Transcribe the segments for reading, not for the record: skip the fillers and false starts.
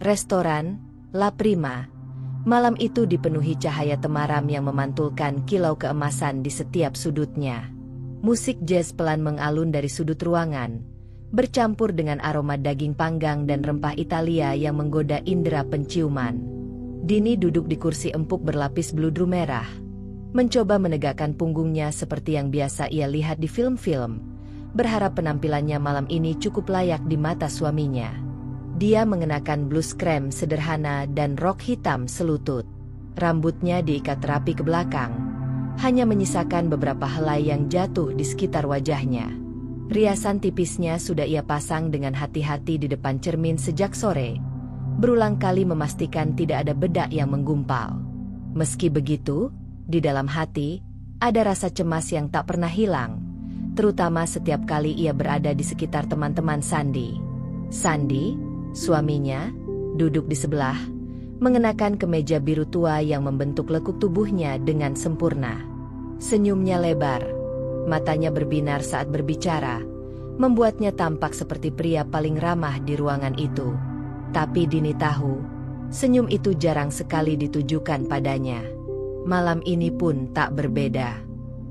Restoran La Prima. Malam itu dipenuhi cahaya temaram yang memantulkan kilau keemasan di setiap sudutnya. Musik jazz pelan mengalun dari sudut ruangan, bercampur dengan aroma daging panggang dan rempah Italia yang menggoda indera penciuman. Dini duduk di kursi empuk berlapis bludru merah, mencoba menegakkan punggungnya seperti yang biasa ia lihat di film-film, berharap penampilannya malam ini cukup layak di mata suaminya. Dia mengenakan blus krem sederhana dan rok hitam selutut. Rambutnya diikat rapi ke belakang, hanya menyisakan beberapa helai yang jatuh di sekitar wajahnya. Riasan tipisnya sudah ia pasang dengan hati-hati di depan cermin sejak sore, berulang kali memastikan tidak ada bedak yang menggumpal. Meski begitu, di dalam hati, ada rasa cemas yang tak pernah hilang, terutama setiap kali ia berada di sekitar teman-teman Sandi. Sandi, suaminya, duduk di sebelah, mengenakan kemeja biru tua yang membentuk lekuk tubuhnya dengan sempurna. Senyumnya lebar, matanya berbinar saat berbicara, membuatnya tampak seperti pria paling ramah di ruangan itu. Tapi Dini tahu, senyum itu jarang sekali ditujukan padanya. Malam ini pun tak berbeda.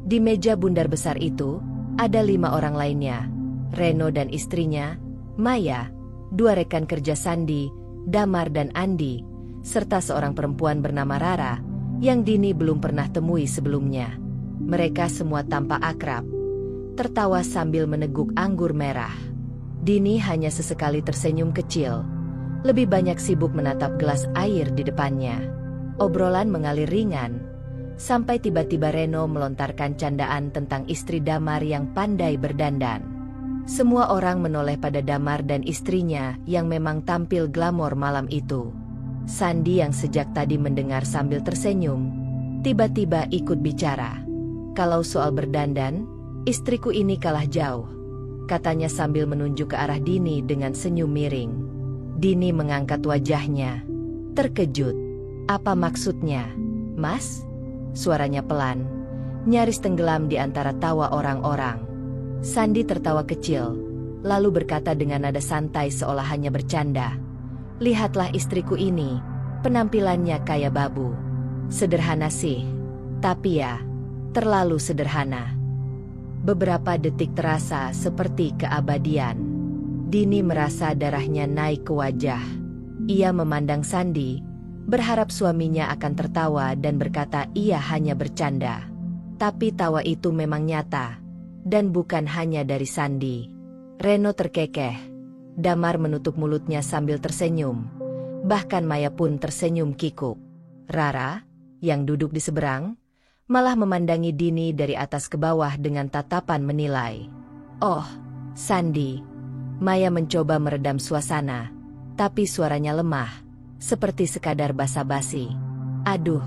Di meja bundar besar itu, ada 5 orang lainnya, Reno dan istrinya, Maya, 2 rekan kerja Sandi, Damar dan Andi, serta seorang perempuan bernama Rara, yang Dini belum pernah temui sebelumnya. Mereka semua tampak akrab, tertawa sambil meneguk anggur merah. Dini hanya sesekali tersenyum kecil, lebih banyak sibuk menatap gelas air di depannya. Obrolan mengalir ringan, sampai tiba-tiba Reno melontarkan candaan tentang istri Damar yang pandai berdandan. Semua orang menoleh pada Damar dan istrinya yang memang tampil glamor malam itu. Sandi yang sejak tadi mendengar sambil tersenyum, tiba-tiba ikut bicara. "Kalau soal berdandan, istriku ini kalah jauh," katanya sambil menunjuk ke arah Dini dengan senyum miring. Dini mengangkat wajahnya, terkejut. "Apa maksudnya, Mas?" Suaranya pelan, nyaris tenggelam di antara tawa orang-orang. Sandi tertawa kecil, lalu berkata dengan nada santai seolah hanya bercanda, "Lihatlah istriku ini, penampilannya kayak babu. Sederhana sih, tapi ya, terlalu sederhana." Beberapa detik terasa seperti keabadian. Dini merasa darahnya naik ke wajah. Ia memandang Sandi, berharap suaminya akan tertawa dan berkata ia hanya bercanda. Tapi tawa itu memang nyata. Dan bukan hanya dari Sandi. Reno terkekeh. Damar menutup mulutnya sambil tersenyum. Bahkan Maya pun tersenyum kikuk. Rara, yang duduk di seberang, malah memandangi Dini dari atas ke bawah dengan tatapan menilai. "Oh, Sandi." Maya mencoba meredam suasana, tapi suaranya lemah, seperti sekadar basa-basi. "Aduh,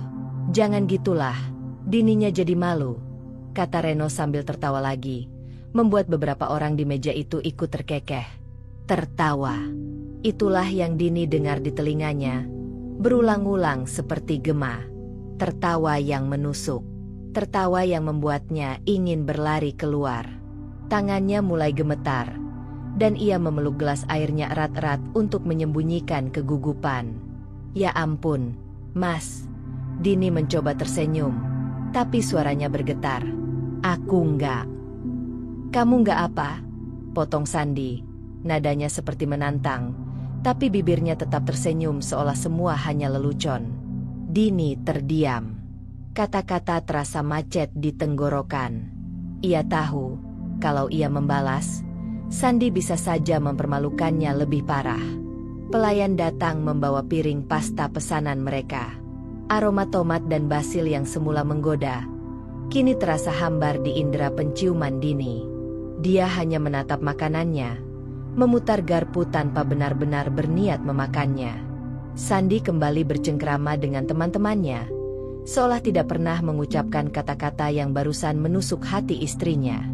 jangan gitulah, Dininya jadi malu," kata Reno sambil tertawa lagi, membuat beberapa orang di meja itu ikut terkekeh. Tertawa. Itulah yang Dini dengar di telinganya, berulang-ulang seperti gema. Tertawa yang menusuk. Tertawa yang membuatnya ingin berlari keluar. Tangannya mulai gemetar, dan ia memeluk gelas airnya erat-erat untuk menyembunyikan kegugupan. "Ya ampun, Mas." Dini mencoba tersenyum, tapi suaranya bergetar. "Aku enggak." "Kamu enggak apa?" potong Sandi. Nadanya seperti menantang, tapi bibirnya tetap tersenyum seolah semua hanya lelucon. Dini terdiam. Kata-kata terasa macet di tenggorokan. Ia tahu, kalau ia membalas, Sandi bisa saja mempermalukannya lebih parah. Pelayan datang membawa piring pasta pesanan mereka. Aroma tomat dan basil yang semula menggoda, kini terasa hambar di indera penciuman Dini. Dia hanya menatap makanannya, memutar garpu tanpa benar-benar berniat memakannya. Sandi kembali bercengkrama dengan teman-temannya, seolah tidak pernah mengucapkan kata-kata yang barusan menusuk hati istrinya.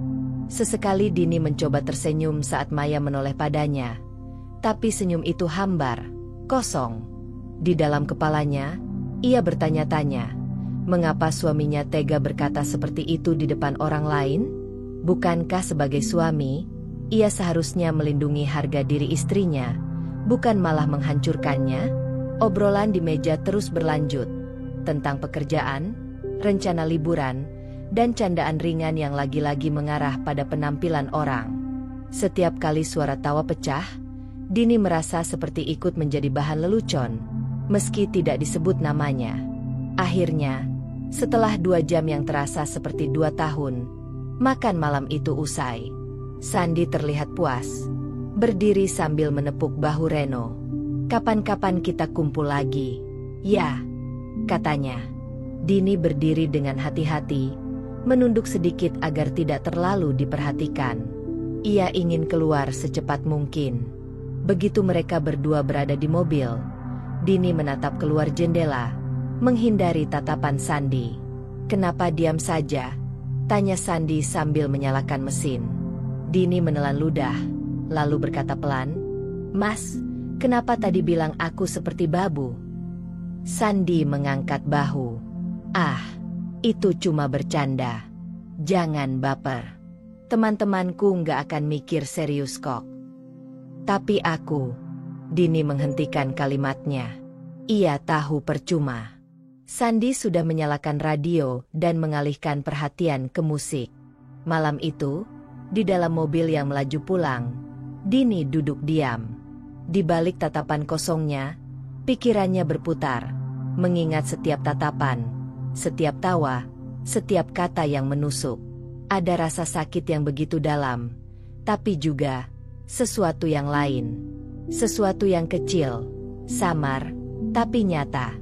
Sesekali Dini mencoba tersenyum saat Maya menoleh padanya, tapi senyum itu hambar, kosong. Di dalam kepalanya, ia bertanya-tanya, mengapa suaminya tega berkata seperti itu di depan orang lain? Bukankah sebagai suami, ia seharusnya melindungi harga diri istrinya, bukan malah menghancurkannya. Obrolan di meja terus berlanjut, tentang pekerjaan, rencana liburan, dan candaan ringan yang lagi-lagi mengarah pada penampilan orang. Setiap kali suara tawa pecah, Dini merasa seperti ikut menjadi bahan lelucon, meski tidak disebut namanya. Akhirnya, setelah 2 jam yang terasa seperti 2 tahun, makan malam itu usai. Sandi terlihat puas, berdiri sambil menepuk bahu Reno. "Kapan-kapan kita kumpul lagi." "Ya," katanya. Dini berdiri dengan hati-hati, menunduk sedikit agar tidak terlalu diperhatikan. Ia ingin keluar secepat mungkin. Begitu mereka berdua berada di mobil, Dini menatap keluar jendela, menghindari tatapan Sandi. "Kenapa diam saja?" tanya Sandi sambil menyalakan mesin. Dini menelan ludah, lalu berkata pelan, "Mas, kenapa tadi bilang aku seperti babu?" Sandi mengangkat bahu. "Ah, itu cuma bercanda. Jangan baper. Teman-temanku nggak akan mikir serius kok." "Tapi aku..." Dini menghentikan kalimatnya. Ia tahu percuma. Sandi sudah menyalakan radio dan mengalihkan perhatian ke musik. Malam itu, di dalam mobil yang melaju pulang, Dini duduk diam. Di balik tatapan kosongnya, pikirannya berputar, mengingat setiap tatapan, setiap tawa, setiap kata yang menusuk. Ada rasa sakit yang begitu dalam, tapi juga sesuatu yang lain. Sesuatu yang kecil, samar, tapi nyata.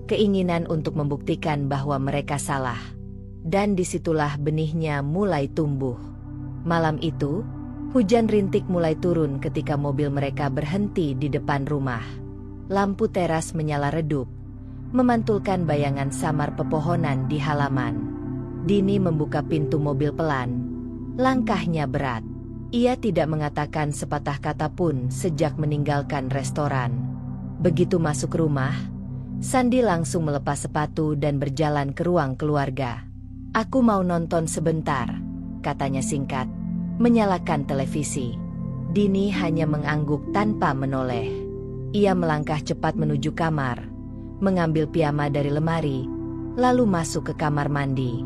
Keinginan untuk membuktikan bahwa mereka salah. Dan disitulah benihnya mulai tumbuh. Malam itu, hujan rintik mulai turun ketika mobil mereka berhenti di depan rumah. Lampu teras menyala redup, memantulkan bayangan samar pepohonan di halaman. Dini membuka pintu mobil pelan. Langkahnya berat. Ia tidak mengatakan sepatah kata pun sejak meninggalkan restoran. Begitu masuk rumah, Sandi langsung melepas sepatu dan berjalan ke ruang keluarga. "Aku mau nonton sebentar," katanya singkat, menyalakan televisi. Dini hanya mengangguk tanpa menoleh. Ia melangkah cepat menuju kamar, mengambil piyama dari lemari, lalu masuk ke kamar mandi.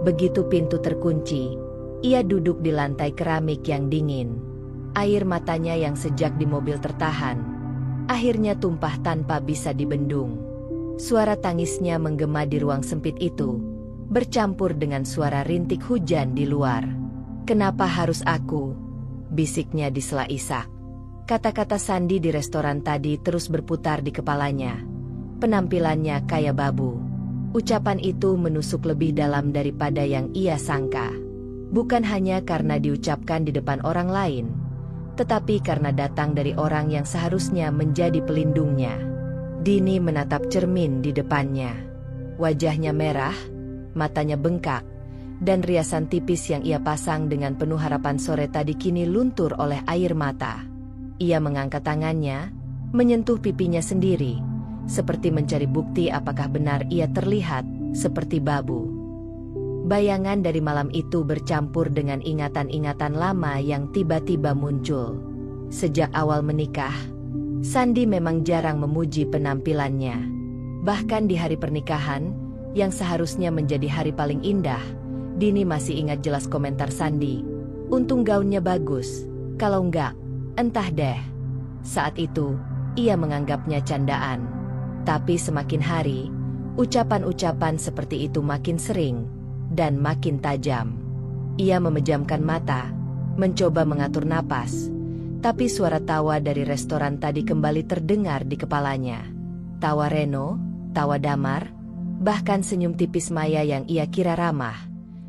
Begitu pintu terkunci, ia duduk di lantai keramik yang dingin. Air matanya yang sejak di mobil tertahan, akhirnya tumpah tanpa bisa dibendung. Suara tangisnya menggema di ruang sempit itu, bercampur dengan suara rintik hujan di luar. "Kenapa harus aku?" bisiknya di sela isak. Kata-kata Sandi di restoran tadi terus berputar di kepalanya. Penampilannya kayak babu. Ucapan itu menusuk lebih dalam daripada yang ia sangka. Bukan hanya karena diucapkan di depan orang lain, tetapi karena datang dari orang yang seharusnya menjadi pelindungnya. Dini menatap cermin di depannya. Wajahnya merah, matanya bengkak, dan riasan tipis yang ia pasang dengan penuh harapan sore tadi kini luntur oleh air mata. Ia mengangkat tangannya, menyentuh pipinya sendiri, seperti mencari bukti apakah benar ia terlihat seperti babu. Bayangan dari malam itu bercampur dengan ingatan-ingatan lama yang tiba-tiba muncul. Sejak awal menikah, Sandi memang jarang memuji penampilannya. Bahkan di hari pernikahan, yang seharusnya menjadi hari paling indah, Dini masih ingat jelas komentar Sandi. "Untung gaunnya bagus, kalau enggak, entah deh." Saat itu, ia menganggapnya candaan. Tapi semakin hari, ucapan-ucapan seperti itu makin sering dan makin tajam. Ia memejamkan mata, mencoba mengatur napas, tapi suara tawa dari restoran tadi kembali terdengar di kepalanya. Tawa Reno, tawa Damar, bahkan senyum tipis Maya yang ia kira ramah.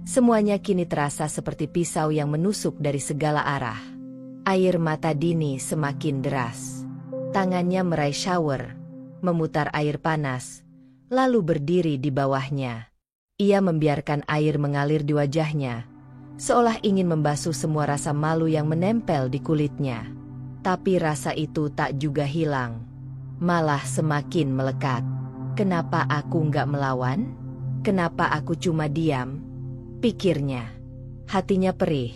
Semuanya kini terasa seperti pisau yang menusuk dari segala arah. Air mata Dini semakin deras. Tangannya meraih shower, memutar air panas, lalu berdiri di bawahnya. Ia membiarkan air mengalir di wajahnya, seolah ingin membasuh semua rasa malu yang menempel di kulitnya. Tapi rasa itu tak juga hilang, malah semakin melekat. "Kenapa aku nggak melawan? Kenapa aku cuma diam?" pikirnya. Hatinya perih,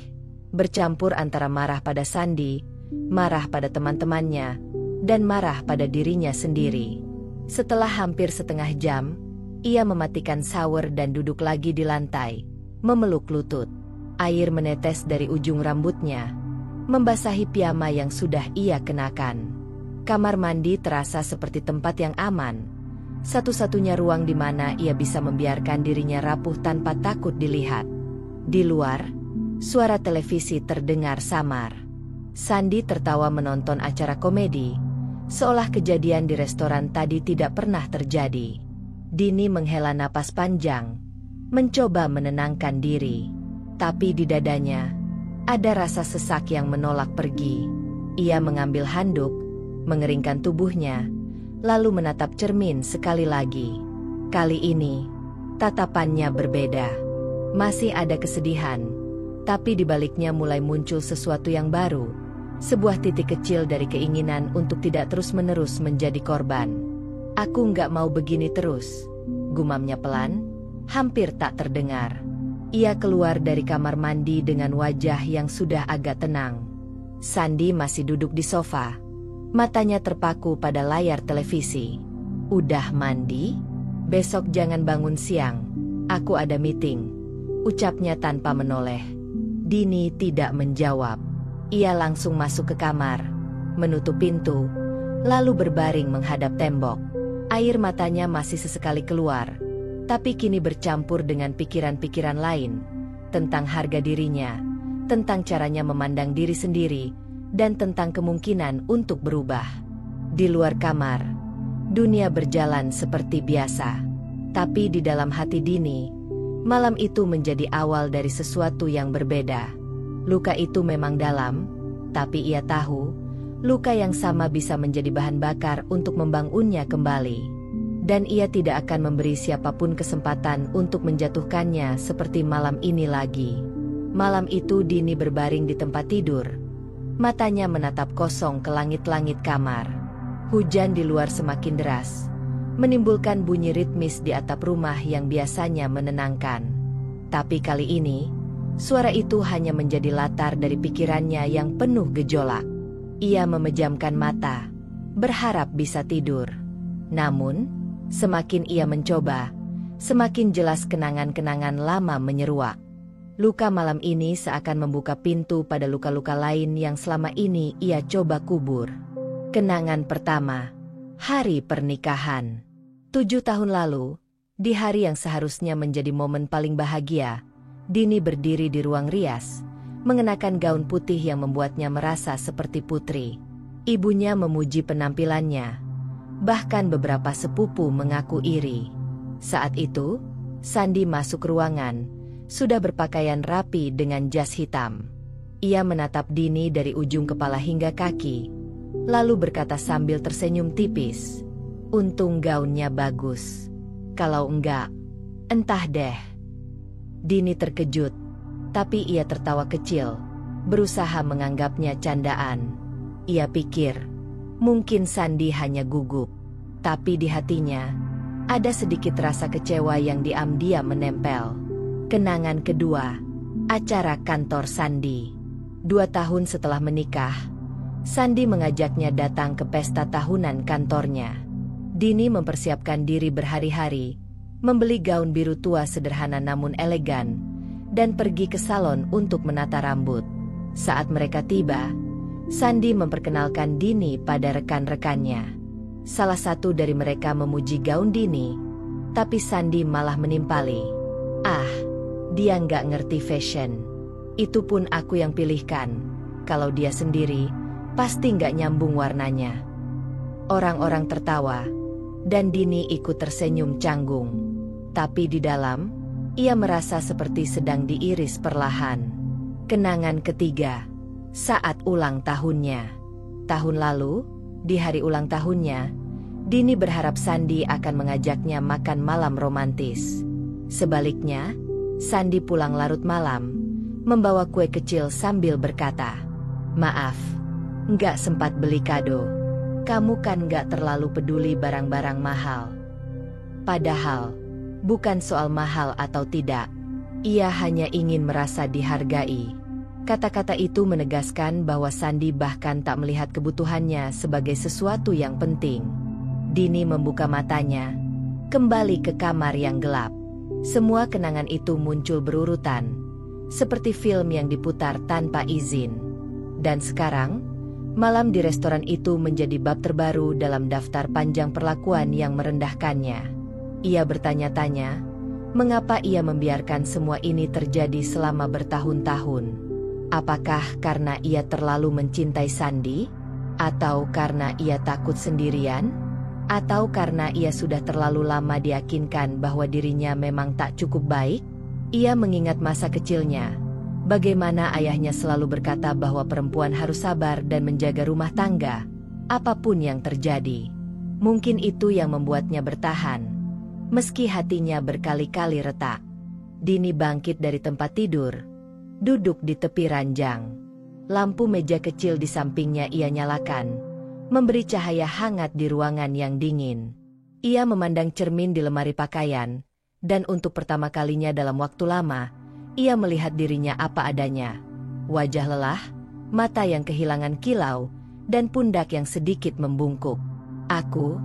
bercampur antara marah pada Sandi, marah pada teman-temannya, dan marah pada dirinya sendiri. Setelah hampir setengah jam, ia mematikan shower dan duduk lagi di lantai, memeluk lutut. Air menetes dari ujung rambutnya, membasahi piyama yang sudah ia kenakan. Kamar mandi terasa seperti tempat yang aman, satu-satunya ruang di mana ia bisa membiarkan dirinya rapuh tanpa takut dilihat. Di luar, suara televisi terdengar samar. Sandy tertawa menonton acara komedi, seolah kejadian di restoran tadi tidak pernah terjadi. Dini menghela napas panjang, mencoba menenangkan diri. Tapi di dadanya, ada rasa sesak yang menolak pergi. Ia mengambil handuk, mengeringkan tubuhnya, lalu menatap cermin sekali lagi. Kali ini, tatapannya berbeda. Masih ada kesedihan, tapi di baliknya mulai muncul sesuatu yang baru. Sebuah titik kecil dari keinginan untuk tidak terus-menerus menjadi korban. "Aku nggak mau begini terus," gumamnya pelan, hampir tak terdengar. Ia keluar dari kamar mandi dengan wajah yang sudah agak tenang. Sandy masih duduk di sofa, matanya terpaku pada layar televisi. "Udah mandi? Besok jangan bangun siang, aku ada meeting," ucapnya tanpa menoleh. Dini tidak menjawab. Ia langsung masuk ke kamar, menutup pintu, lalu berbaring menghadap tembok. Air matanya masih sesekali keluar, tapi kini bercampur dengan pikiran-pikiran lain, tentang harga dirinya, tentang caranya memandang diri sendiri, dan tentang kemungkinan untuk berubah. Di luar kamar, dunia berjalan seperti biasa. Tapi di dalam hati Dini, malam itu menjadi awal dari sesuatu yang berbeda. Luka itu memang dalam, tapi ia tahu, luka yang sama bisa menjadi bahan bakar untuk membangunnya kembali. Dan ia tidak akan memberi siapapun kesempatan untuk menjatuhkannya seperti malam ini lagi. Malam itu Dini berbaring di tempat tidur. Matanya menatap kosong ke langit-langit kamar. Hujan di luar semakin deras, menimbulkan bunyi ritmis di atap rumah yang biasanya menenangkan. Tapi kali ini, suara itu hanya menjadi latar dari pikirannya yang penuh gejolak. Ia memejamkan mata, berharap bisa tidur. Namun, semakin ia mencoba, semakin jelas kenangan-kenangan lama menyeruak. Luka malam ini seakan membuka pintu pada luka-luka lain yang selama ini ia coba kubur. Kenangan pertama, hari pernikahan. 7 tahun lalu, di hari yang seharusnya menjadi momen paling bahagia, Dini berdiri di ruang rias, mengenakan gaun putih yang membuatnya merasa seperti putri. Ibunya memuji penampilannya. Bahkan beberapa sepupu mengaku iri. Saat itu, Sandy masuk ruangan, sudah berpakaian rapi dengan jas hitam. Ia menatap Dini dari ujung kepala hingga kaki, lalu berkata sambil tersenyum tipis, "Untung gaunnya bagus. Kalau enggak, entah deh." Dini terkejut, tapi ia tertawa kecil, berusaha menganggapnya candaan. Ia pikir, mungkin Sandy hanya gugup, tapi di hatinya, ada sedikit rasa kecewa yang diam-diam menempel. Kenangan kedua, acara kantor Sandy. 2 tahun setelah menikah, Sandy mengajaknya datang ke pesta tahunan kantornya. Dini mempersiapkan diri berhari-hari, membeli gaun biru tua sederhana namun elegan, dan pergi ke salon untuk menata rambut. Saat mereka tiba, Sandy memperkenalkan Dini pada rekan-rekannya. Salah satu dari mereka memuji gaun Dini, tapi Sandy malah menimpali. "Ah, dia nggak ngerti fashion. Itu pun aku yang pilihkan. Kalau dia sendiri, pasti nggak nyambung warnanya." Orang-orang tertawa, dan Dini ikut tersenyum canggung. Tapi di dalam, ia merasa seperti sedang diiris perlahan. Kenangan ketiga, saat ulang tahunnya. Tahun lalu, di hari ulang tahunnya, Dini berharap Sandy akan mengajaknya makan malam romantis. Sebaliknya, Sandy pulang larut malam, membawa kue kecil sambil berkata, "Maaf, nggak sempat beli kado. Kamu kan nggak terlalu peduli barang-barang mahal." Padahal, bukan soal mahal atau tidak. Ia hanya ingin merasa dihargai. Kata-kata itu menegaskan bahwa Sandi bahkan tak melihat kebutuhannya sebagai sesuatu yang penting. Dini membuka matanya, kembali ke kamar yang gelap. Semua kenangan itu muncul berurutan, seperti film yang diputar tanpa izin. Dan sekarang, malam di restoran itu menjadi bab terbaru dalam daftar panjang perlakuan yang merendahkannya. Ia bertanya-tanya, mengapa ia membiarkan semua ini terjadi selama bertahun-tahun? Apakah karena ia terlalu mencintai Sandi? Atau karena ia takut sendirian? Atau karena ia sudah terlalu lama diyakinkan bahwa dirinya memang tak cukup baik? Ia mengingat masa kecilnya, bagaimana ayahnya selalu berkata bahwa perempuan harus sabar dan menjaga rumah tangga, apapun yang terjadi. Mungkin itu yang membuatnya bertahan, meski hatinya berkali-kali retak. Dini bangkit dari tempat tidur, duduk di tepi ranjang. Lampu meja kecil di sampingnya ia nyalakan, memberi cahaya hangat di ruangan yang dingin. Ia memandang cermin di lemari pakaian, dan untuk pertama kalinya dalam waktu lama, ia melihat dirinya apa adanya. Wajah lelah, mata yang kehilangan kilau, dan pundak yang sedikit membungkuk. Aku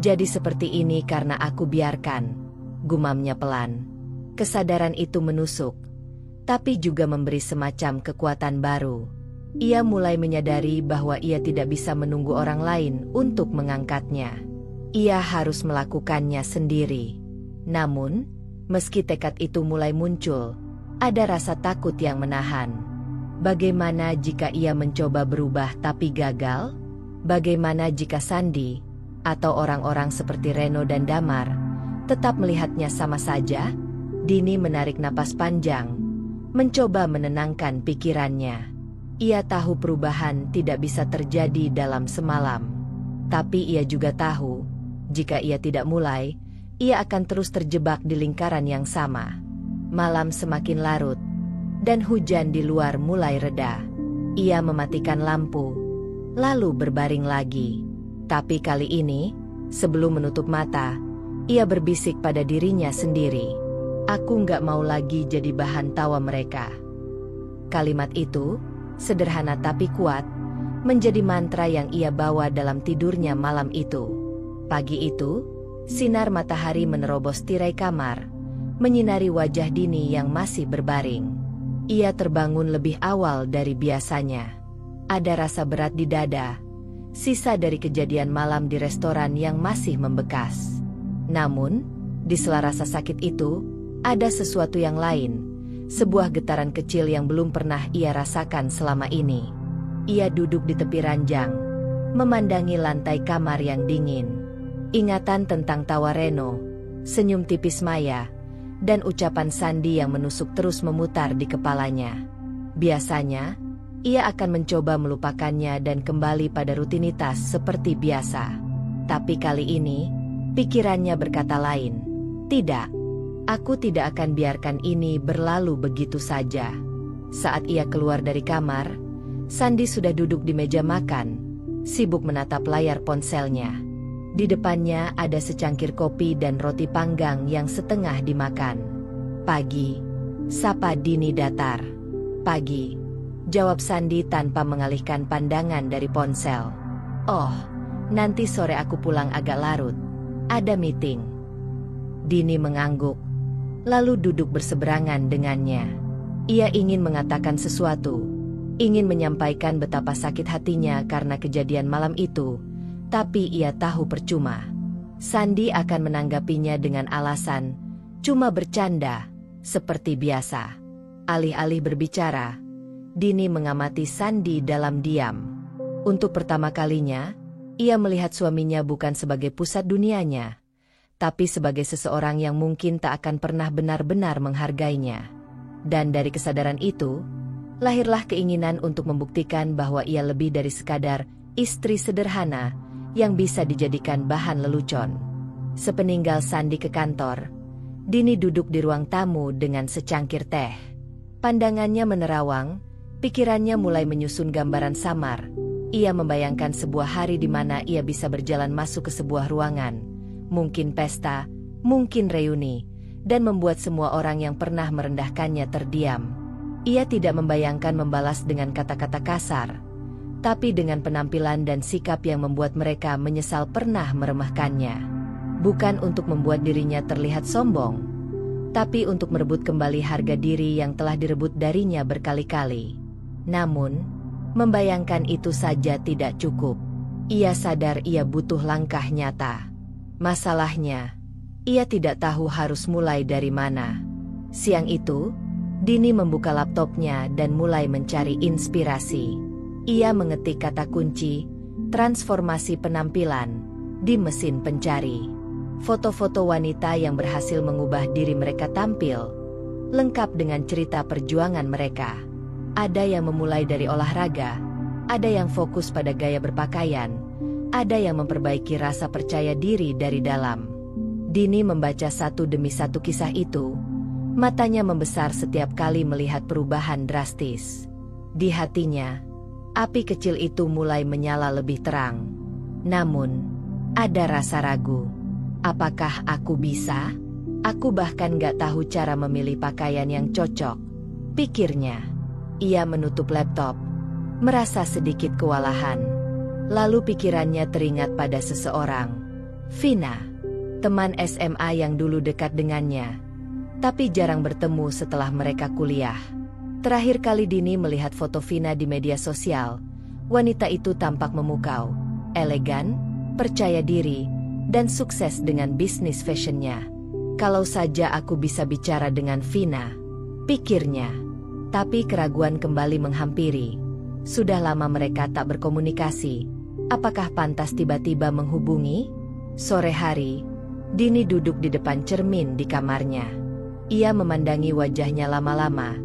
jadi seperti ini karena aku biarkan, gumamnya pelan. Kesadaran itu menusuk, tapi juga memberi semacam kekuatan baru. Ia mulai menyadari bahwa ia tidak bisa menunggu orang lain untuk mengangkatnya. Ia harus melakukannya sendiri. Namun, meski tekad itu mulai muncul, ada rasa takut yang menahan. Bagaimana jika ia mencoba berubah tapi gagal? Bagaimana jika Sandi, atau orang-orang seperti Reno dan Damar, tetap melihatnya sama saja? Dini menarik napas panjang, mencoba menenangkan pikirannya. Ia tahu perubahan tidak bisa terjadi dalam semalam. Tapi ia juga tahu, jika ia tidak mulai, ia akan terus terjebak di lingkaran yang sama. Malam semakin larut, dan hujan di luar mulai reda. Ia mematikan lampu, lalu berbaring lagi. Tapi kali ini, sebelum menutup mata, ia berbisik pada dirinya sendiri. Aku nggak mau lagi jadi bahan tawa mereka. Kalimat itu, sederhana tapi kuat, menjadi mantra yang ia bawa dalam tidurnya malam itu. Pagi itu, sinar matahari menerobos tirai kamar, menyinari wajah Dini yang masih berbaring. Ia terbangun lebih awal dari biasanya. Ada rasa berat di dada, sisa dari kejadian malam di restoran yang masih membekas. Namun, di sela rasa sakit itu, ada sesuatu yang lain. Sebuah getaran kecil yang belum pernah ia rasakan selama ini. Ia duduk di tepi ranjang, memandangi lantai kamar yang dingin. Ingatan tentang tawa Reno, senyum tipis Maya, dan ucapan Sandi yang menusuk terus memutar di kepalanya. Biasanya, ia akan mencoba melupakannya dan kembali pada rutinitas seperti biasa. Tapi kali ini, pikirannya berkata lain. Tidak. Aku tidak akan biarkan ini berlalu begitu saja. Saat ia keluar dari kamar, Sandi sudah duduk di meja makan, sibuk menatap layar ponselnya. Di depannya ada secangkir kopi dan roti panggang yang setengah dimakan. Pagi, sapa Dini datar. Pagi, jawab Sandi tanpa mengalihkan pandangan dari ponsel. Oh, nanti sore aku pulang agak larut. Ada meeting. Dini mengangguk, lalu duduk berseberangan dengannya. Ia ingin mengatakan sesuatu, ingin menyampaikan betapa sakit hatinya karena kejadian malam itu, tapi ia tahu percuma. Sandi akan menanggapinya dengan alasan, cuma bercanda, seperti biasa. Alih-alih berbicara, Dini mengamati Sandi dalam diam. Untuk pertama kalinya, ia melihat suaminya bukan sebagai pusat dunianya, tapi sebagai seseorang yang mungkin tak akan pernah benar-benar menghargainya. Dan dari kesadaran itu, lahirlah keinginan untuk membuktikan bahwa ia lebih dari sekadar istri sederhana yang bisa dijadikan bahan lelucon. Sepeninggal Sandi ke kantor, Dini duduk di ruang tamu dengan secangkir teh. Pandangannya menerawang, pikirannya mulai menyusun gambaran samar. Ia membayangkan sebuah hari di mana ia bisa berjalan masuk ke sebuah ruangan, mungkin pesta, mungkin reuni, dan membuat semua orang yang pernah merendahkannya terdiam. Ia tidak membayangkan membalas dengan kata-kata kasar, tapi dengan penampilan dan sikap yang membuat mereka menyesal pernah meremehkannya. Bukan untuk membuat dirinya terlihat sombong, tapi untuk merebut kembali harga diri yang telah direbut darinya berkali-kali. Namun, membayangkan itu saja tidak cukup. Ia sadar ia butuh langkah nyata. Masalahnya, ia tidak tahu harus mulai dari mana. Siang itu, Dini membuka laptopnya dan mulai mencari inspirasi. Ia mengetik kata kunci, transformasi penampilan, di mesin pencari. Foto-foto wanita yang berhasil mengubah diri mereka tampil, lengkap dengan cerita perjuangan mereka. Ada yang memulai dari olahraga, ada yang fokus pada gaya berpakaian, ada yang memperbaiki rasa percaya diri dari dalam. Dini membaca satu demi satu kisah itu, matanya membesar setiap kali melihat perubahan drastis. Di hatinya, api kecil itu mulai menyala lebih terang. Namun, ada rasa ragu. Apakah aku bisa? Aku bahkan gak tahu cara memilih pakaian yang cocok, pikirnya. Ia menutup laptop, merasa sedikit kewalahan. Lalu pikirannya teringat pada seseorang. Vina, teman SMA yang dulu dekat dengannya, tapi jarang bertemu setelah mereka kuliah. Terakhir kali Dini melihat foto Vina di media sosial, wanita itu tampak memukau, elegan, percaya diri, dan sukses dengan bisnis fashionnya. Kalau saja aku bisa bicara dengan Vina, pikirnya. Tapi keraguan kembali menghampiri. Sudah lama mereka tak berkomunikasi. Apakah pantas tiba-tiba menghubungi? Sore hari, Dini duduk di depan cermin di kamarnya. Ia memandangi wajahnya lama-lama,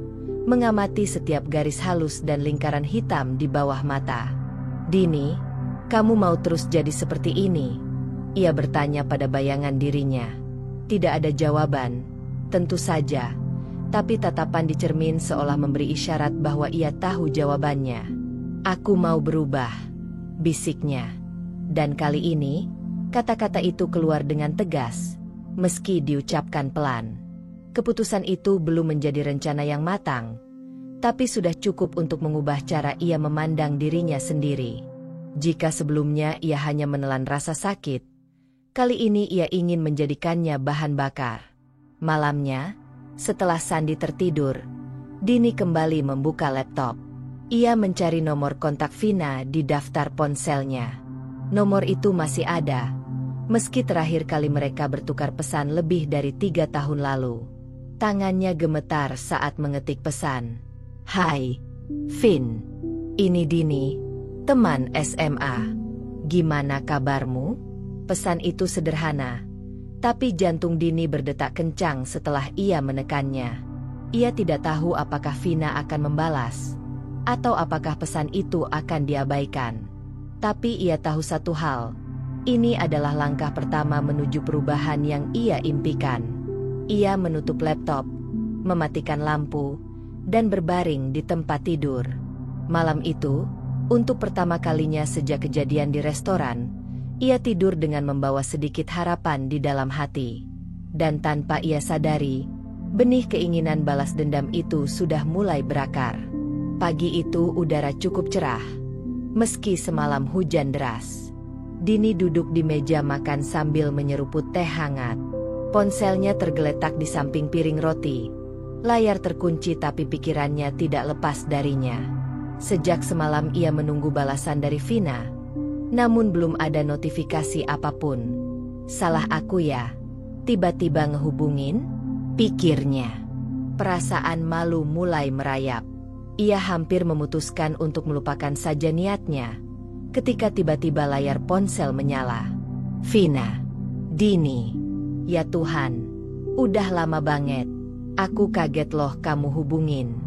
mengamati setiap garis halus dan lingkaran hitam di bawah mata. Dini, kamu mau terus jadi seperti ini? Ia bertanya pada bayangan dirinya. Tidak ada jawaban, tentu saja. Tapi tatapan di cermin seolah memberi isyarat bahwa ia tahu jawabannya. Aku mau berubah, bisiknya. Dan kali ini, kata-kata itu keluar dengan tegas, meski diucapkan pelan. Keputusan itu belum menjadi rencana yang matang, tapi sudah cukup untuk mengubah cara ia memandang dirinya sendiri. Jika sebelumnya ia hanya menelan rasa sakit, kali ini ia ingin menjadikannya bahan bakar. Malamnya, setelah Sandi tertidur, Dini kembali membuka laptop. Ia mencari nomor kontak Vina di daftar ponselnya. Nomor itu masih ada, meski terakhir kali mereka bertukar pesan lebih dari 3 tahun lalu. Tangannya gemetar saat mengetik pesan. Hai, Vin. Ini Dini, teman SMA. Gimana kabarmu? Pesan itu sederhana, tapi jantung Dini berdetak kencang setelah ia menekannya. Ia tidak tahu apakah Vina akan membalas, atau apakah pesan itu akan diabaikan. Tapi ia tahu satu hal, ini adalah langkah pertama menuju perubahan yang ia impikan. Ia menutup laptop, mematikan lampu, dan berbaring di tempat tidur. Malam itu, untuk pertama kalinya sejak kejadian di restoran, ia tidur dengan membawa sedikit harapan di dalam hati. Dan tanpa ia sadari, benih keinginan balas dendam itu sudah mulai berakar. Pagi itu udara cukup cerah, meski semalam hujan deras. Dini duduk di meja makan sambil menyeruput teh hangat. Ponselnya tergeletak di samping piring roti. Layar terkunci tapi pikirannya tidak lepas darinya. Sejak semalam ia menunggu balasan dari Vina, namun belum ada notifikasi apapun. Salah aku ya, tiba-tiba ngehubungin, pikirnya. Perasaan malu mulai merayap. Ia hampir memutuskan untuk melupakan saja niatnya, ketika tiba-tiba layar ponsel menyala. Vina. Dini. Ya Tuhan, udah lama banget. Aku kaget loh kamu hubungin.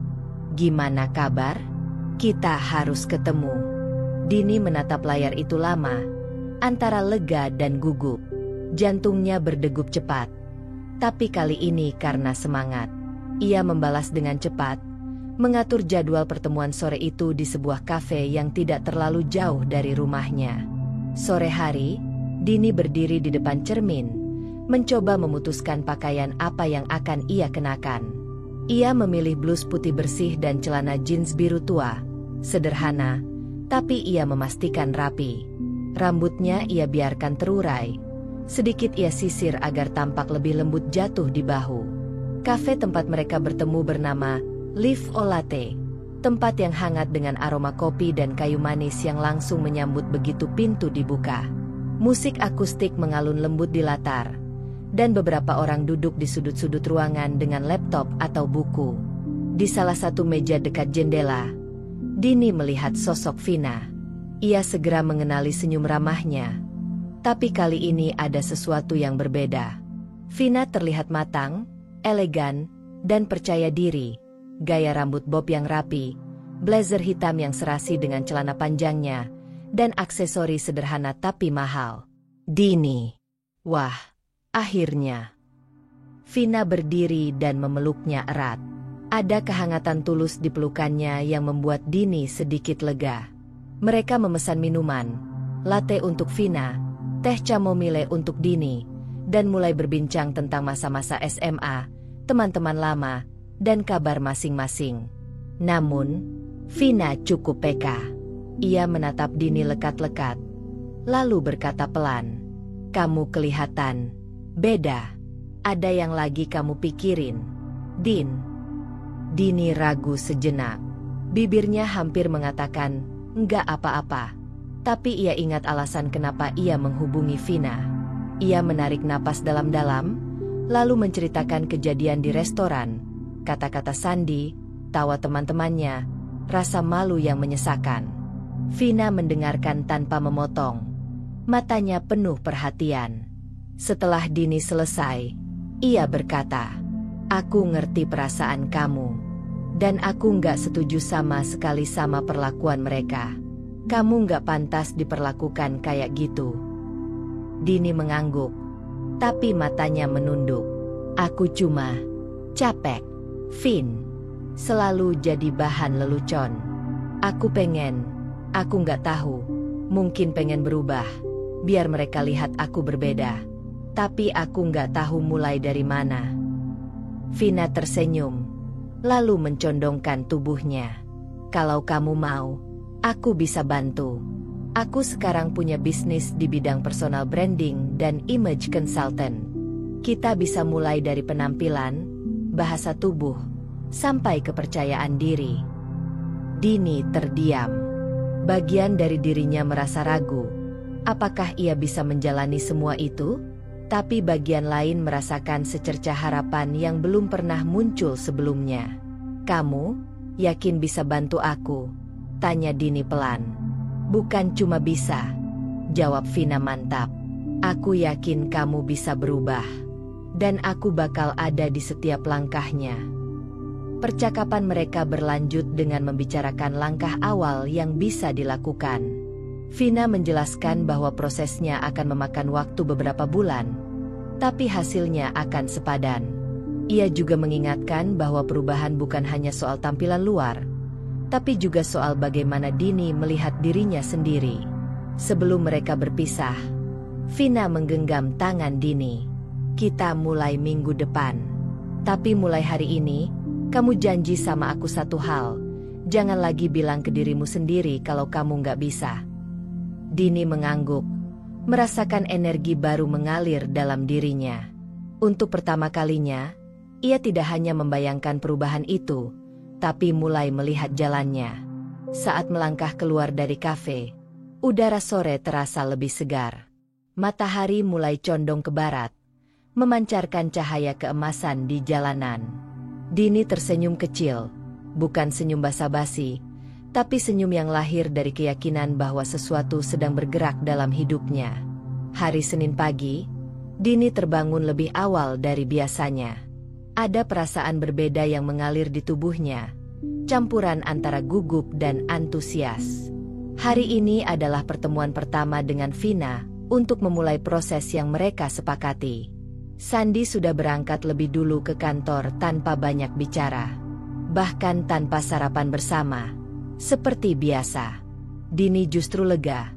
Gimana kabar? Kita harus ketemu. Dini menatap layar itu lama, antara lega dan gugup. Jantungnya berdegup cepat. Tapi kali ini karena semangat, ia membalas dengan cepat, mengatur jadwal pertemuan sore itu di sebuah kafe yang tidak terlalu jauh dari rumahnya. Sore hari, Dini berdiri di depan cermin, mencoba memutuskan pakaian apa yang akan ia kenakan. Ia memilih blus putih bersih dan celana jeans biru tua. Sederhana, tapi ia memastikan rapi. Rambutnya ia biarkan terurai. Sedikit ia sisir agar tampak lebih lembut jatuh di bahu. Kafe tempat mereka bertemu bernama Live O Latte. Tempat yang hangat dengan aroma kopi dan kayu manis yang langsung menyambut begitu pintu dibuka. Musik akustik mengalun lembut di latar. Dan beberapa orang duduk di sudut-sudut ruangan dengan laptop atau buku. Di salah satu meja dekat jendela, Dini melihat sosok Vina. Ia segera mengenali senyum ramahnya. Tapi kali ini ada sesuatu yang berbeda. Vina terlihat matang, elegan, dan percaya diri. Gaya rambut bob yang rapi, blazer hitam yang serasi dengan celana panjangnya, dan aksesori sederhana tapi mahal. Dini. Wah, akhirnya. Vina berdiri dan memeluknya erat. Ada kehangatan tulus di pelukannya yang membuat Dini sedikit lega. Mereka memesan minuman, latte untuk Vina, teh chamomile untuk Dini, dan mulai berbincang tentang masa-masa SMA, teman-teman lama, dan kabar masing-masing. Namun, Vina cukup peka. Ia menatap Dini lekat-lekat, lalu berkata pelan, "Kamu kelihatan beda. Ada yang lagi kamu pikirin, Din?" Dini ragu sejenak. Bibirnya hampir mengatakan, "Enggak apa-apa." Tapi ia ingat alasan kenapa ia menghubungi Vina. Ia menarik napas dalam-dalam, lalu menceritakan kejadian di restoran, kata-kata Sandi, tawa teman-temannya, rasa malu yang menyesakan. Vina mendengarkan tanpa memotong. Matanya penuh perhatian. Setelah Dini selesai, ia berkata, "Aku ngerti perasaan kamu. Dan aku nggak setuju sama sekali sama perlakuan mereka. Kamu nggak pantas diperlakukan kayak gitu." Dini mengangguk, tapi matanya menunduk. "Aku cuma capek, Vin. Selalu jadi bahan lelucon. Aku nggak tahu, mungkin pengen berubah, biar mereka lihat aku berbeda. Tapi aku nggak tahu mulai dari mana." Vina tersenyum, lalu mencondongkan tubuhnya. "Kalau kamu mau, aku bisa bantu. Aku sekarang punya bisnis di bidang personal branding dan image consultant. Kita bisa mulai dari penampilan, bahasa tubuh, sampai kepercayaan diri." Dini terdiam. Bagian dari dirinya merasa ragu. Apakah ia bisa menjalani semua itu? Tapi bagian lain merasakan secercah harapan yang belum pernah muncul sebelumnya. "Kamu yakin bisa bantu aku?" tanya Dini pelan. "Bukan cuma bisa," jawab Vina mantap. "Aku yakin kamu bisa berubah. Dan aku bakal ada di setiap langkahnya." Percakapan mereka berlanjut dengan membicarakan langkah awal yang bisa dilakukan. Vina menjelaskan bahwa prosesnya akan memakan waktu beberapa bulan, tapi hasilnya akan sepadan. Ia juga mengingatkan bahwa perubahan bukan hanya soal tampilan luar, tapi juga soal bagaimana Dini melihat dirinya sendiri. Sebelum mereka berpisah, Vina menggenggam tangan Dini. "Kita mulai minggu depan. Tapi mulai hari ini, kamu janji sama aku satu hal. Jangan lagi bilang ke dirimu sendiri kalau kamu nggak bisa." Dini mengangguk, merasakan energi baru mengalir dalam dirinya. Untuk pertama kalinya, ia tidak hanya membayangkan perubahan itu, tapi mulai melihat jalannya. Saat melangkah keluar dari kafe, udara sore terasa lebih segar. Matahari mulai condong ke barat, memancarkan cahaya keemasan di jalanan. Dini tersenyum kecil, bukan senyum basa-basi, tapi senyum yang lahir dari keyakinan bahwa sesuatu sedang bergerak dalam hidupnya. Hari Senin pagi, Dini terbangun lebih awal dari biasanya. Ada perasaan berbeda yang mengalir di tubuhnya, campuran antara gugup dan antusias. Hari ini adalah pertemuan pertama dengan Vina untuk memulai proses yang mereka sepakati. Sandi sudah berangkat lebih dulu ke kantor tanpa banyak bicara, bahkan tanpa sarapan bersama. Seperti biasa, Dini justru lega,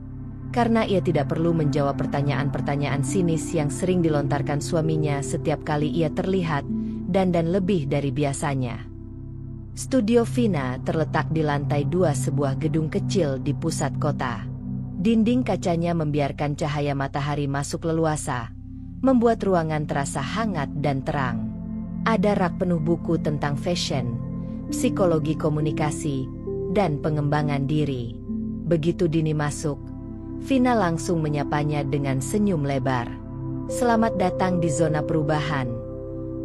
karena ia tidak perlu menjawab pertanyaan-pertanyaan sinis yang sering dilontarkan suaminya setiap kali ia terlihat dandan lebih dari biasanya. Studio Vina terletak di lantai 2 sebuah gedung kecil di pusat kota. Dinding kacanya membiarkan cahaya matahari masuk leluasa, membuat ruangan terasa hangat dan terang. Ada rak penuh buku tentang fashion, psikologi komunikasi, dan pengembangan diri. Begitu Dini masuk, Vina langsung menyapanya dengan senyum lebar. "Selamat datang di zona perubahan,"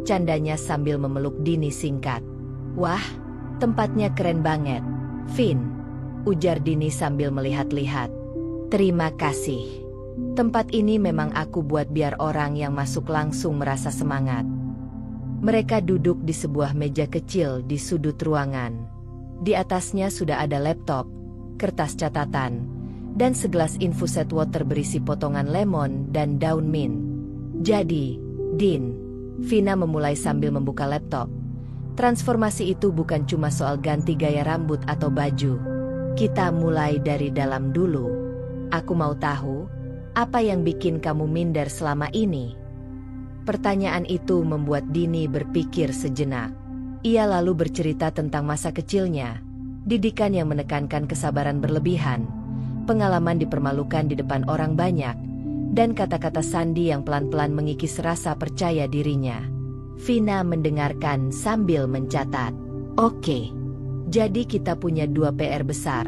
candanya sambil memeluk Dini singkat. "Wah, tempatnya keren banget, Vin," ujar Dini sambil melihat-lihat. "Terima kasih. Tempat ini memang aku buat biar orang yang masuk langsung merasa semangat." Mereka duduk di sebuah meja kecil di sudut ruangan. Di atasnya sudah ada laptop, kertas catatan, dan segelas infuset water berisi potongan lemon dan daun mint. "Jadi, Din," Vina memulai sambil membuka laptop. "Transformasi itu bukan cuma soal ganti gaya rambut atau baju. Kita mulai dari dalam dulu. Aku mau tahu, apa yang bikin kamu minder selama ini?" Pertanyaan itu membuat Dini berpikir sejenak. Ia lalu bercerita tentang masa kecilnya, didikan yang menekankan kesabaran berlebihan, pengalaman dipermalukan di depan orang banyak, dan kata-kata sandi yang pelan-pelan mengikis rasa percaya dirinya. Vina mendengarkan sambil mencatat. "Oke, jadi kita punya 2 PR besar,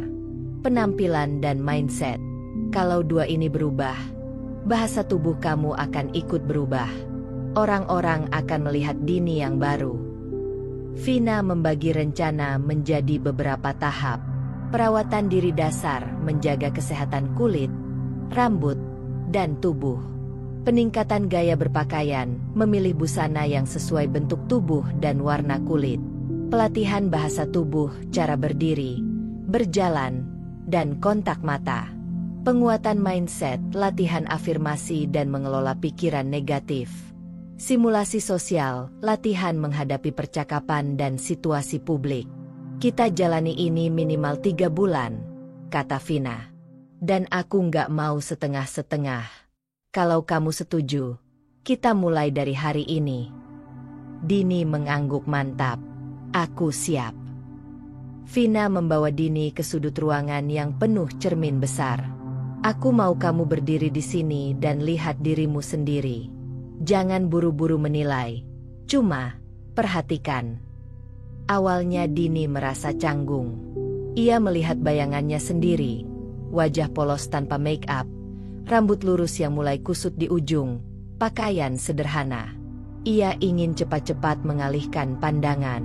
penampilan dan mindset. Kalau 2 ini berubah, bahasa tubuh kamu akan ikut berubah. Orang-orang akan melihat Dini yang baru." Vina membagi rencana menjadi beberapa tahap. Perawatan diri dasar menjaga kesehatan kulit, rambut, dan tubuh. Peningkatan gaya berpakaian, memilih busana yang sesuai bentuk tubuh dan warna kulit. Pelatihan bahasa tubuh, cara berdiri, berjalan, dan kontak mata. Penguatan mindset, latihan afirmasi dan mengelola pikiran negatif. Simulasi sosial, latihan menghadapi percakapan dan situasi publik. "Kita jalani ini minimal 3 bulan, kata Vina. "Dan aku nggak mau setengah-setengah. Kalau kamu setuju, kita mulai dari hari ini." Dini mengangguk mantap. "Aku siap." Vina membawa Dini ke sudut ruangan yang penuh cermin besar. "Aku mau kamu berdiri di sini dan lihat dirimu sendiri. Jangan buru-buru menilai, cuma perhatikan." Awalnya Dini merasa canggung. Ia melihat bayangannya sendiri, wajah polos tanpa make up, rambut lurus yang mulai kusut di ujung, pakaian sederhana. Ia ingin cepat-cepat mengalihkan pandangan.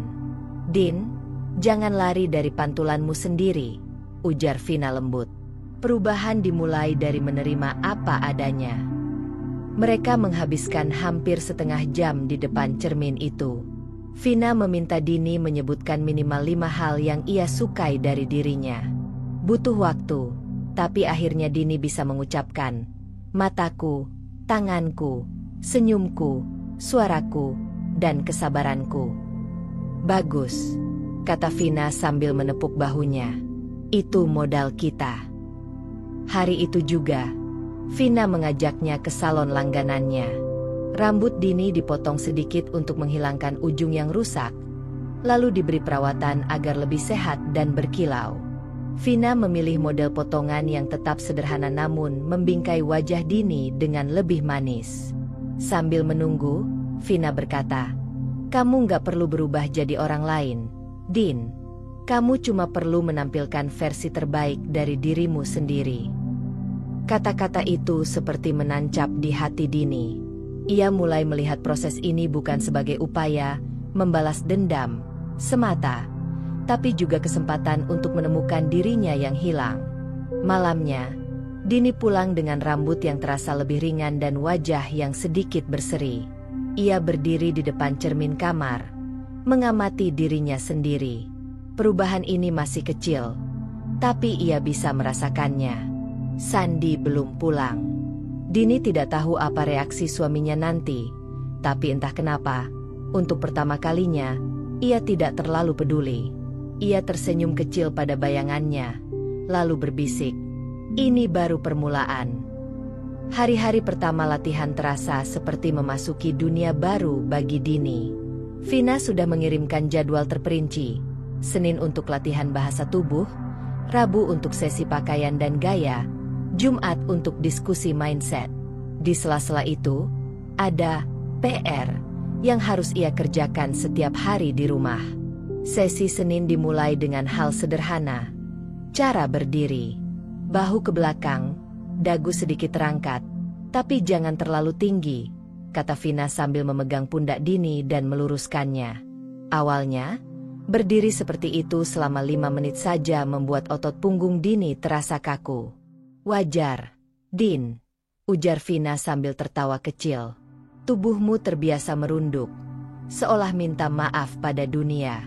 "Din, jangan lari dari pantulanmu sendiri," ujar Vina lembut. "Perubahan dimulai dari menerima apa adanya." Mereka menghabiskan hampir setengah jam di depan cermin itu. Vina meminta Dini menyebutkan minimal 5 hal yang ia sukai dari dirinya. Butuh waktu, tapi akhirnya Dini bisa mengucapkan, "Mataku, tanganku, senyumku, suaraku, dan kesabaranku." "Bagus," kata Vina sambil menepuk bahunya. "Itu modal kita." Hari itu juga, Vina mengajaknya ke salon langganannya. Rambut Dini dipotong sedikit untuk menghilangkan ujung yang rusak, lalu diberi perawatan agar lebih sehat dan berkilau. Vina memilih model potongan yang tetap sederhana namun membingkai wajah Dini dengan lebih manis. Sambil menunggu, Vina berkata, "Kamu nggak perlu berubah jadi orang lain, Din. Kamu cuma perlu menampilkan versi terbaik dari dirimu sendiri." Kata-kata itu seperti menancap di hati Dini. Ia mulai melihat proses ini bukan sebagai upaya membalas dendam semata, tapi juga kesempatan untuk menemukan dirinya yang hilang. Malamnya, Dini pulang dengan rambut yang terasa lebih ringan dan wajah yang sedikit berseri. Ia berdiri di depan cermin kamar, mengamati dirinya sendiri. Perubahan ini masih kecil, tapi ia bisa merasakannya. Sandi belum pulang. Dini tidak tahu apa reaksi suaminya nanti, tapi entah kenapa, untuk pertama kalinya, ia tidak terlalu peduli. Ia tersenyum kecil pada bayangannya, lalu berbisik, "Ini baru permulaan." Hari-hari pertama latihan terasa seperti memasuki dunia baru bagi Dini. Vina sudah mengirimkan jadwal terperinci. Senin untuk latihan bahasa tubuh, Rabu untuk sesi pakaian dan gaya, Jumat untuk diskusi mindset. Di sela-sela itu, ada PR yang harus ia kerjakan setiap hari di rumah. Sesi Senin dimulai dengan hal sederhana. Cara berdiri. Bahu ke belakang, dagu sedikit terangkat, tapi jangan terlalu tinggi, kata Vina sambil memegang pundak Dini dan meluruskannya. Awalnya, berdiri seperti itu selama 5 menit saja membuat otot punggung Dini terasa kaku. Wajar, Din, ujar Vina sambil tertawa kecil. Tubuhmu terbiasa merunduk, seolah minta maaf pada dunia.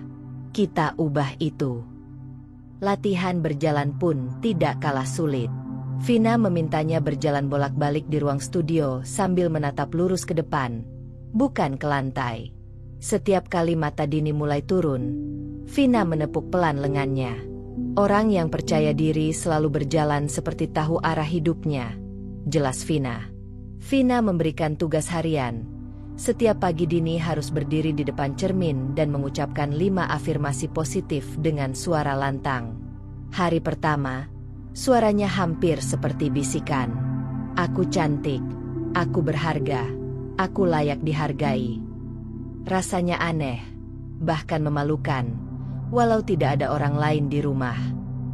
Kita ubah itu. Latihan berjalan pun tidak kalah sulit. Vina memintanya berjalan bolak-balik di ruang studio sambil menatap lurus ke depan, bukan ke lantai. Setiap kali mata Dini mulai turun, Vina menepuk pelan lengannya. Orang yang percaya diri selalu berjalan seperti tahu arah hidupnya, jelas Vina. Vina memberikan tugas harian. Setiap pagi Dini harus berdiri di depan cermin dan mengucapkan 5 afirmasi positif dengan suara lantang. Hari pertama, suaranya hampir seperti bisikan. Aku cantik, aku berharga, aku layak dihargai. Rasanya aneh, bahkan memalukan, walau tidak ada orang lain di rumah.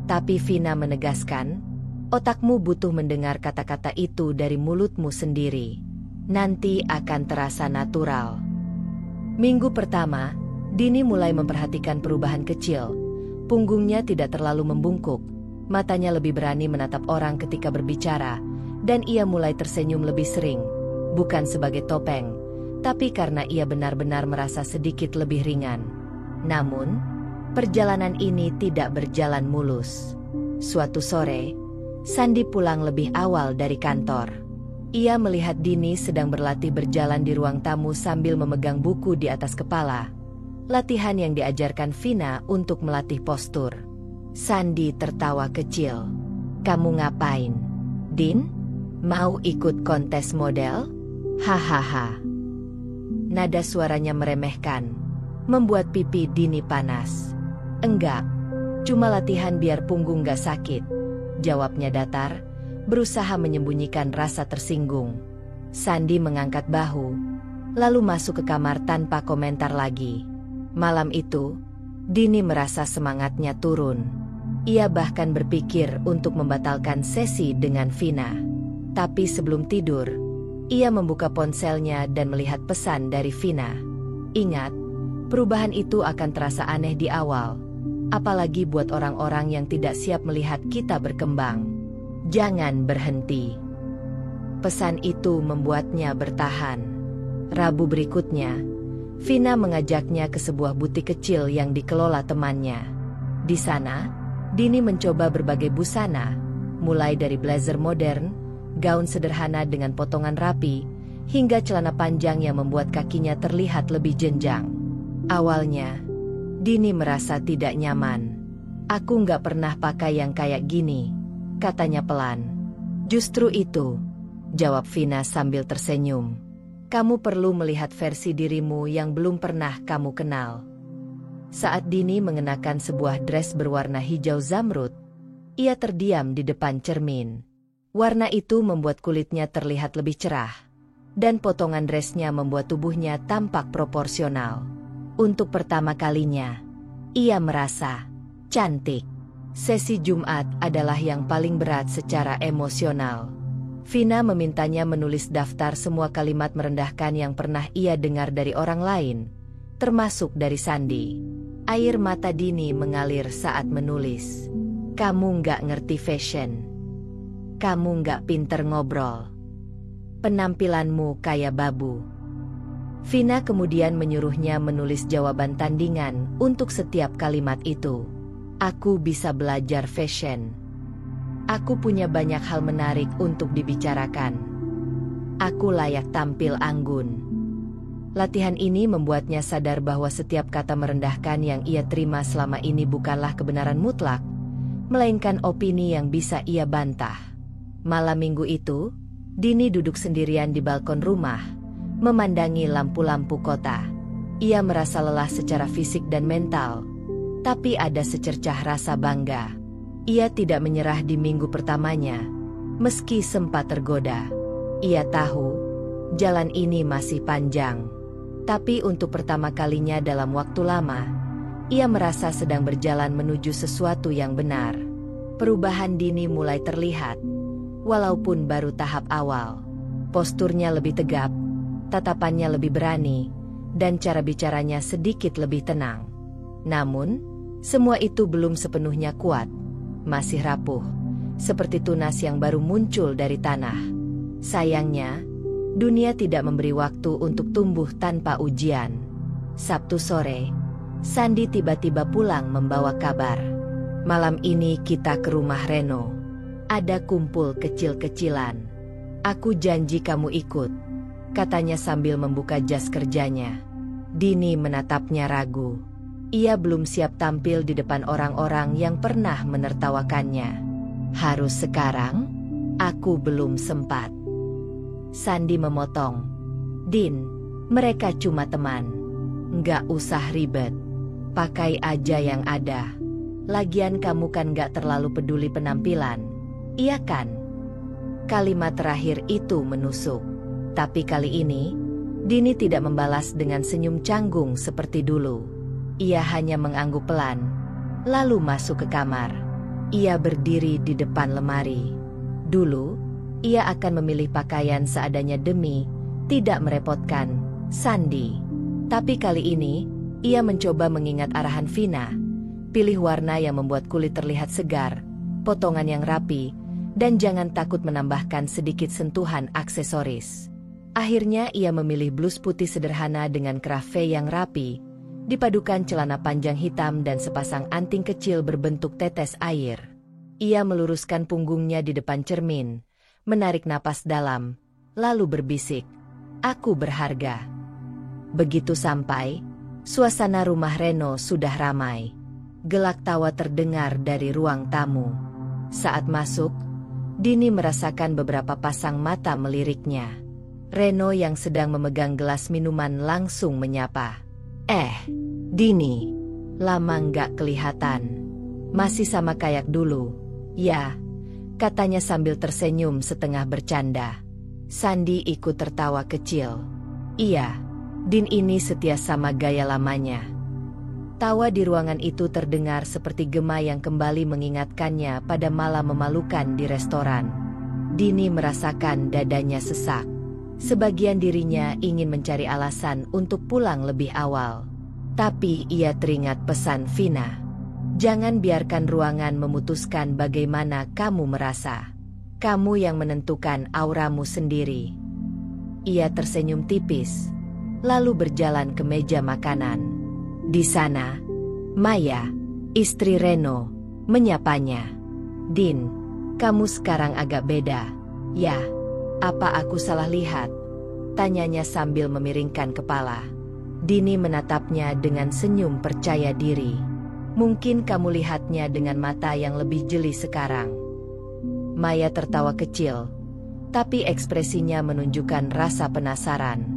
Tapi Vina menegaskan, otakmu butuh mendengar kata-kata itu dari mulutmu sendiri. Nanti akan terasa natural. Minggu pertama, Dini mulai memperhatikan perubahan kecil. Punggungnya tidak terlalu membungkuk, matanya lebih berani menatap orang ketika berbicara, dan ia mulai tersenyum lebih sering, bukan sebagai topeng, tapi karena ia benar-benar merasa sedikit lebih ringan. Namun, perjalanan ini tidak berjalan mulus. Suatu sore, Sandi pulang lebih awal dari kantor. Ia melihat Dini sedang berlatih berjalan di ruang tamu sambil memegang buku di atas kepala. Latihan yang diajarkan Vina untuk melatih postur. Sandi tertawa kecil. Kamu ngapain, Din? Mau ikut kontes model? Hahaha. Nada suaranya meremehkan, membuat pipi Dini panas. Enggak, cuma latihan biar punggung gak sakit, jawabnya datar, berusaha menyembunyikan rasa tersinggung. Sandi mengangkat bahu, lalu masuk ke kamar tanpa komentar lagi. Malam itu, Dini merasa semangatnya turun. Ia bahkan berpikir untuk membatalkan sesi dengan Vina. Tapi sebelum tidur, ia membuka ponselnya dan melihat pesan dari Vina. Ingat, perubahan itu akan terasa aneh di awal, apalagi buat orang-orang yang tidak siap melihat kita berkembang. Jangan berhenti. Pesan itu membuatnya bertahan. Rabu berikutnya, Vina mengajaknya ke sebuah butik kecil yang dikelola temannya. Di sana, Dini mencoba berbagai busana, mulai dari blazer modern, gaun sederhana dengan potongan rapi, hingga celana panjang yang membuat kakinya terlihat lebih jenjang. Awalnya, Dini merasa tidak nyaman. Aku nggak pernah pakai yang kayak gini, katanya pelan. Justru itu, jawab Vina sambil tersenyum. Kamu perlu melihat versi dirimu yang belum pernah kamu kenal. Saat Dini mengenakan sebuah dress berwarna hijau zamrud, ia terdiam di depan cermin. Warna itu membuat kulitnya terlihat lebih cerah, dan potongan dressnya membuat tubuhnya tampak proporsional. Untuk pertama kalinya, ia merasa cantik. Sesi Jumat adalah yang paling berat secara emosional. Vina memintanya menulis daftar semua kalimat merendahkan yang pernah ia dengar dari orang lain, termasuk dari Sandi. Air mata Dini mengalir saat menulis. Kamu nggak ngerti fashion. Kamu nggak pinter ngobrol. Penampilanmu kayak babu. Vina kemudian menyuruhnya menulis jawaban tandingan untuk setiap kalimat itu. Aku bisa belajar fashion. Aku punya banyak hal menarik untuk dibicarakan. Aku layak tampil anggun. Latihan ini membuatnya sadar bahwa setiap kata merendahkan yang ia terima selama ini bukanlah kebenaran mutlak, melainkan opini yang bisa ia bantah. Malam minggu itu, Dini duduk sendirian di balkon rumah, memandangi lampu-lampu kota. Ia merasa lelah secara fisik dan mental, tapi ada secercah rasa bangga. Ia tidak menyerah di minggu pertamanya, meski sempat tergoda. Ia tahu, jalan ini masih panjang. Tapi untuk pertama kalinya dalam waktu lama, ia merasa sedang berjalan menuju sesuatu yang benar. Perubahan Dini mulai terlihat, walaupun baru tahap awal. Posturnya lebih tegap, tatapannya lebih berani, dan cara bicaranya sedikit lebih tenang. Namun, semua itu belum sepenuhnya kuat, masih rapuh, seperti tunas yang baru muncul dari tanah. Sayangnya, dunia tidak memberi waktu untuk tumbuh tanpa ujian. Sabtu sore, Sandi tiba-tiba pulang membawa kabar. Malam ini kita ke rumah Reno. Ada kumpul kecil-kecilan. Aku janji kamu ikut, katanya sambil membuka jas kerjanya. Dini menatapnya ragu. Ia belum siap tampil di depan orang-orang yang pernah menertawakannya. Harus sekarang? Aku belum sempat. Sandi memotong. Din, mereka cuma teman. Nggak usah ribet. Pakai aja yang ada. Lagian kamu kan gak terlalu peduli penampilan, iya kan? Kalimat terakhir itu menusuk. Tapi kali ini, Dini tidak membalas dengan senyum canggung seperti dulu. Ia hanya mengangguk pelan, lalu masuk ke kamar. Ia berdiri di depan lemari. Dulu, ia akan memilih pakaian seadanya demi tidak merepotkan Sandi. Tapi kali ini, ia mencoba mengingat arahan Vina. Pilih warna yang membuat kulit terlihat segar, potongan yang rapi, dan jangan takut menambahkan sedikit sentuhan aksesoris. Akhirnya ia memilih blus putih sederhana dengan krafe yang rapi, dipadukan celana panjang hitam dan sepasang anting kecil berbentuk tetes air. Ia meluruskan punggungnya di depan cermin, menarik napas dalam, lalu berbisik, "Aku berharga." Begitu sampai, suasana rumah Reno sudah ramai. Gelak tawa terdengar dari ruang tamu. Saat masuk, Dini merasakan beberapa pasang mata meliriknya. Reno yang sedang memegang gelas minuman langsung menyapa. Dini, lama nggak kelihatan. Masih sama kayak dulu, ya?" katanya sambil tersenyum setengah bercanda. Sandi ikut tertawa kecil. "Iya, Din ini setia sama gaya lamanya." Tawa di ruangan itu terdengar seperti gema yang kembali mengingatkannya pada malam memalukan di restoran. Dini merasakan dadanya sesak. Sebagian dirinya ingin mencari alasan untuk pulang lebih awal. Tapi ia teringat pesan Vina. "Jangan biarkan ruangan memutuskan bagaimana kamu merasa. Kamu yang menentukan auramu sendiri." Ia tersenyum tipis, lalu berjalan ke meja makanan. Di sana, Maya, istri Reno, menyapanya. "Din, kamu sekarang agak beda, ya? Apa aku salah lihat?" tanyanya sambil memiringkan kepala. Dini menatapnya dengan senyum percaya diri. "Mungkin kamu lihatnya dengan mata yang lebih jeli sekarang." Maya tertawa kecil, tapi ekspresinya menunjukkan rasa penasaran.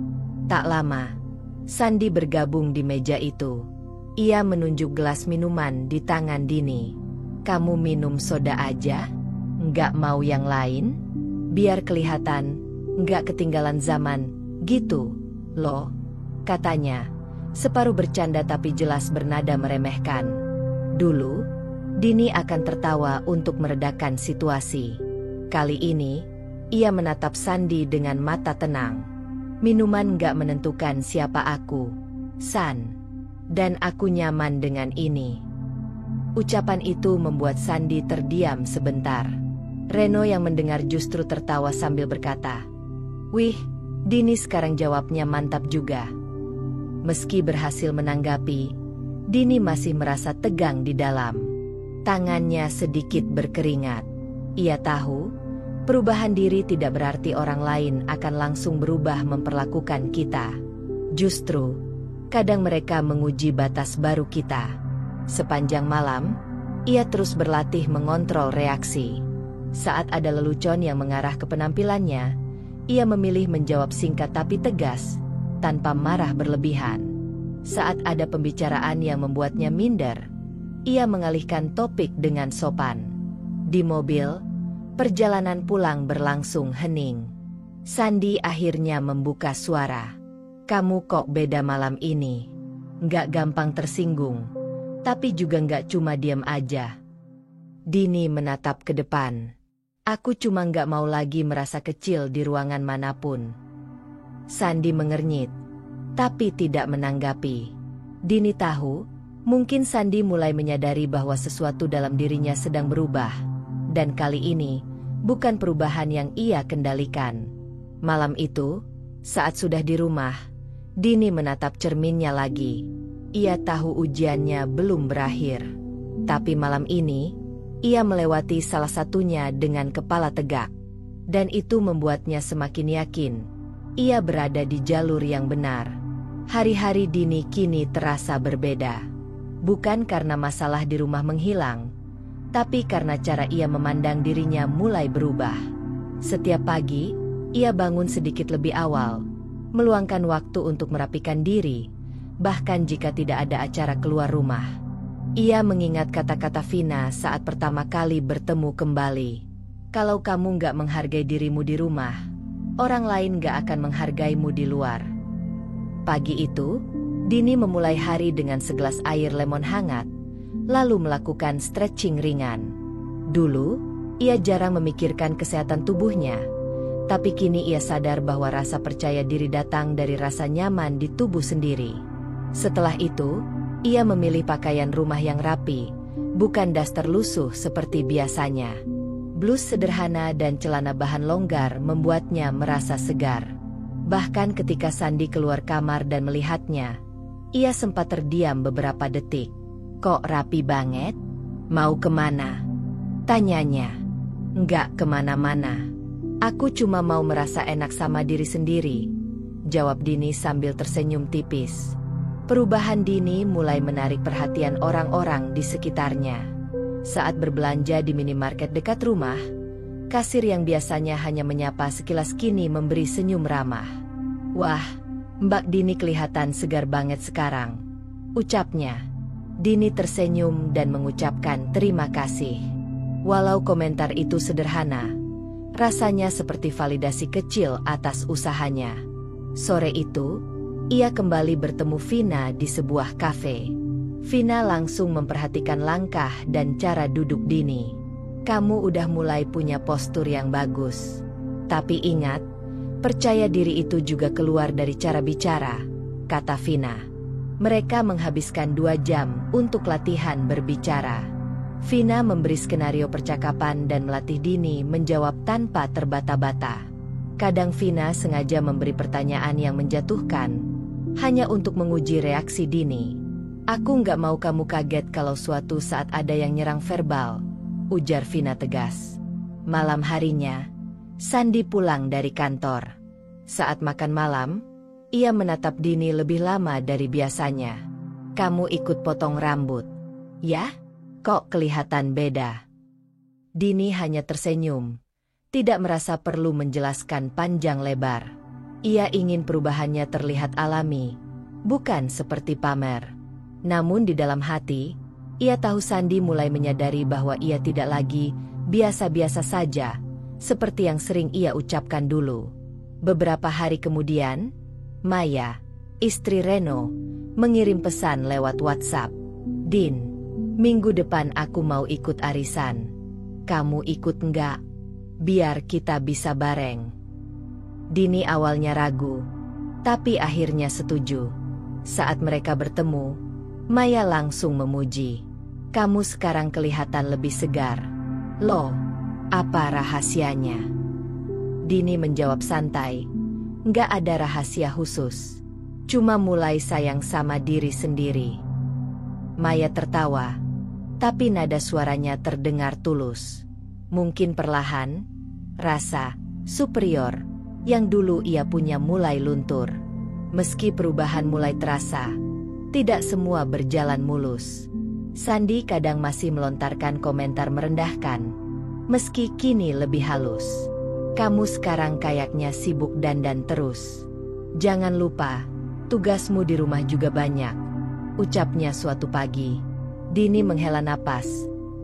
Tak lama, Sandi bergabung di meja itu. Ia menunjuk gelas minuman di tangan Dini. "Kamu minum soda aja? Nggak mau yang lain? Biar kelihatan nggak ketinggalan zaman, gitu loh," katanya, separuh bercanda tapi jelas bernada meremehkan. Dulu, Dini akan tertawa untuk meredakan situasi. Kali ini, ia menatap Sandi dengan mata tenang. "Minuman gak menentukan siapa aku, San. Dan aku nyaman dengan ini." Ucapan itu membuat Sandi terdiam sebentar. Reno yang mendengar justru tertawa sambil berkata, "Wih, Dini sekarang jawabnya mantap juga." Meski berhasil menanggapi, Dini masih merasa tegang di dalam. Tangannya sedikit berkeringat. Ia tahu, perubahan diri tidak berarti orang lain akan langsung berubah memperlakukan kita. Justru, kadang mereka menguji batas baru kita. Sepanjang malam, ia terus berlatih mengontrol reaksi. Saat ada lelucon yang mengarah ke penampilannya, ia memilih menjawab singkat tapi tegas, tanpa marah berlebihan. Saat ada pembicaraan yang membuatnya minder, ia mengalihkan topik dengan sopan. Di mobil, perjalanan pulang berlangsung hening. Sandi akhirnya membuka suara. "Kamu kok beda malam ini? Nggak gampang tersinggung, tapi juga nggak cuma diam aja." Dini menatap ke depan. "Aku cuma nggak mau lagi merasa kecil di ruangan manapun." Sandi mengernyit, tapi tidak menanggapi. Dini tahu, mungkin Sandi mulai menyadari bahwa sesuatu dalam dirinya sedang berubah. Dan kali ini, bukan perubahan yang ia kendalikan. Malam itu, saat sudah di rumah, Dini menatap cerminnya lagi. Ia tahu ujiannya belum berakhir. Tapi malam ini, ia melewati salah satunya dengan kepala tegak. Dan itu membuatnya semakin yakin ia berada di jalur yang benar. Hari-hari Dini kini terasa berbeda. Bukan karena masalah di rumah menghilang, tapi karena cara ia memandang dirinya mulai berubah. Setiap pagi, ia bangun sedikit lebih awal, meluangkan waktu untuk merapikan diri, bahkan jika tidak ada acara keluar rumah. Ia mengingat kata-kata Vina saat pertama kali bertemu kembali. "Kalau kamu nggak menghargai dirimu di rumah, orang lain nggak akan menghargaimu di luar." Pagi itu, Dini memulai hari dengan segelas air lemon hangat, lalu melakukan stretching ringan. Dulu, ia jarang memikirkan kesehatan tubuhnya, tapi kini ia sadar bahwa rasa percaya diri datang dari rasa nyaman di tubuh sendiri. Setelah itu, ia memilih pakaian rumah yang rapi, bukan daster lusuh seperti biasanya. Blus sederhana dan celana bahan longgar membuatnya merasa segar. Bahkan ketika Sandi keluar kamar dan melihatnya, ia sempat terdiam beberapa detik. "Kok rapi banget? Mau kemana?" tanyanya. "Nggak kemana-mana. Aku cuma mau merasa enak sama diri sendiri," jawab Dini sambil tersenyum tipis. Perubahan Dini mulai menarik perhatian orang-orang di sekitarnya. Saat berbelanja di minimarket dekat rumah, kasir yang biasanya hanya menyapa sekilas kini memberi senyum ramah. "Wah, Mbak Dini kelihatan segar banget sekarang," ucapnya. Dini tersenyum dan mengucapkan terima kasih. Walau komentar itu sederhana, rasanya seperti validasi kecil atas usahanya. Sore itu, ia kembali bertemu Vina di sebuah kafe. Vina langsung memperhatikan langkah dan cara duduk Dini. "Kamu udah mulai punya postur yang bagus. Tapi ingat, percaya diri itu juga keluar dari cara bicara," kata Vina. Mereka menghabiskan 2 jam untuk latihan berbicara. Vina memberi skenario percakapan dan melatih Dini menjawab tanpa terbata-bata. Kadang Vina sengaja memberi pertanyaan yang menjatuhkan, hanya untuk menguji reaksi Dini. "Aku nggak mau kamu kaget kalau suatu saat ada yang nyerang verbal," ujar Vina tegas. Malam harinya, Sandi pulang dari kantor. Saat makan malam, ia menatap Dini lebih lama dari biasanya. "Kamu ikut potong rambut, ya? Kok kelihatan beda?" Dini hanya tersenyum, tidak merasa perlu menjelaskan panjang lebar. Ia ingin perubahannya terlihat alami, bukan seperti pamer. Namun di dalam hati, ia tahu Sandi mulai menyadari bahwa ia tidak lagi biasa-biasa saja, seperti yang sering ia ucapkan dulu. Beberapa hari kemudian, Maya, istri Reno, mengirim pesan lewat WhatsApp. "Din, minggu depan aku mau ikut arisan. Kamu ikut nggak? Biar kita bisa bareng." Dini awalnya ragu, tapi akhirnya setuju. Saat mereka bertemu, Maya langsung memuji. "Kamu sekarang kelihatan lebih segar. Loh, apa rahasianya?" Dini menjawab santai, "Nggak ada rahasia khusus. Cuma mulai sayang sama diri sendiri." Maya tertawa, tapi nada suaranya terdengar tulus. Mungkin perlahan, rasa superior yang dulu ia punya mulai luntur. Meski perubahan mulai terasa, tidak semua berjalan mulus. Sandi kadang masih melontarkan komentar merendahkan, meski kini lebih halus. "Kamu sekarang kayaknya sibuk dandan terus. Jangan lupa, Tugasmu di rumah juga banyak, ucapnya suatu pagi. Dini menghela napas,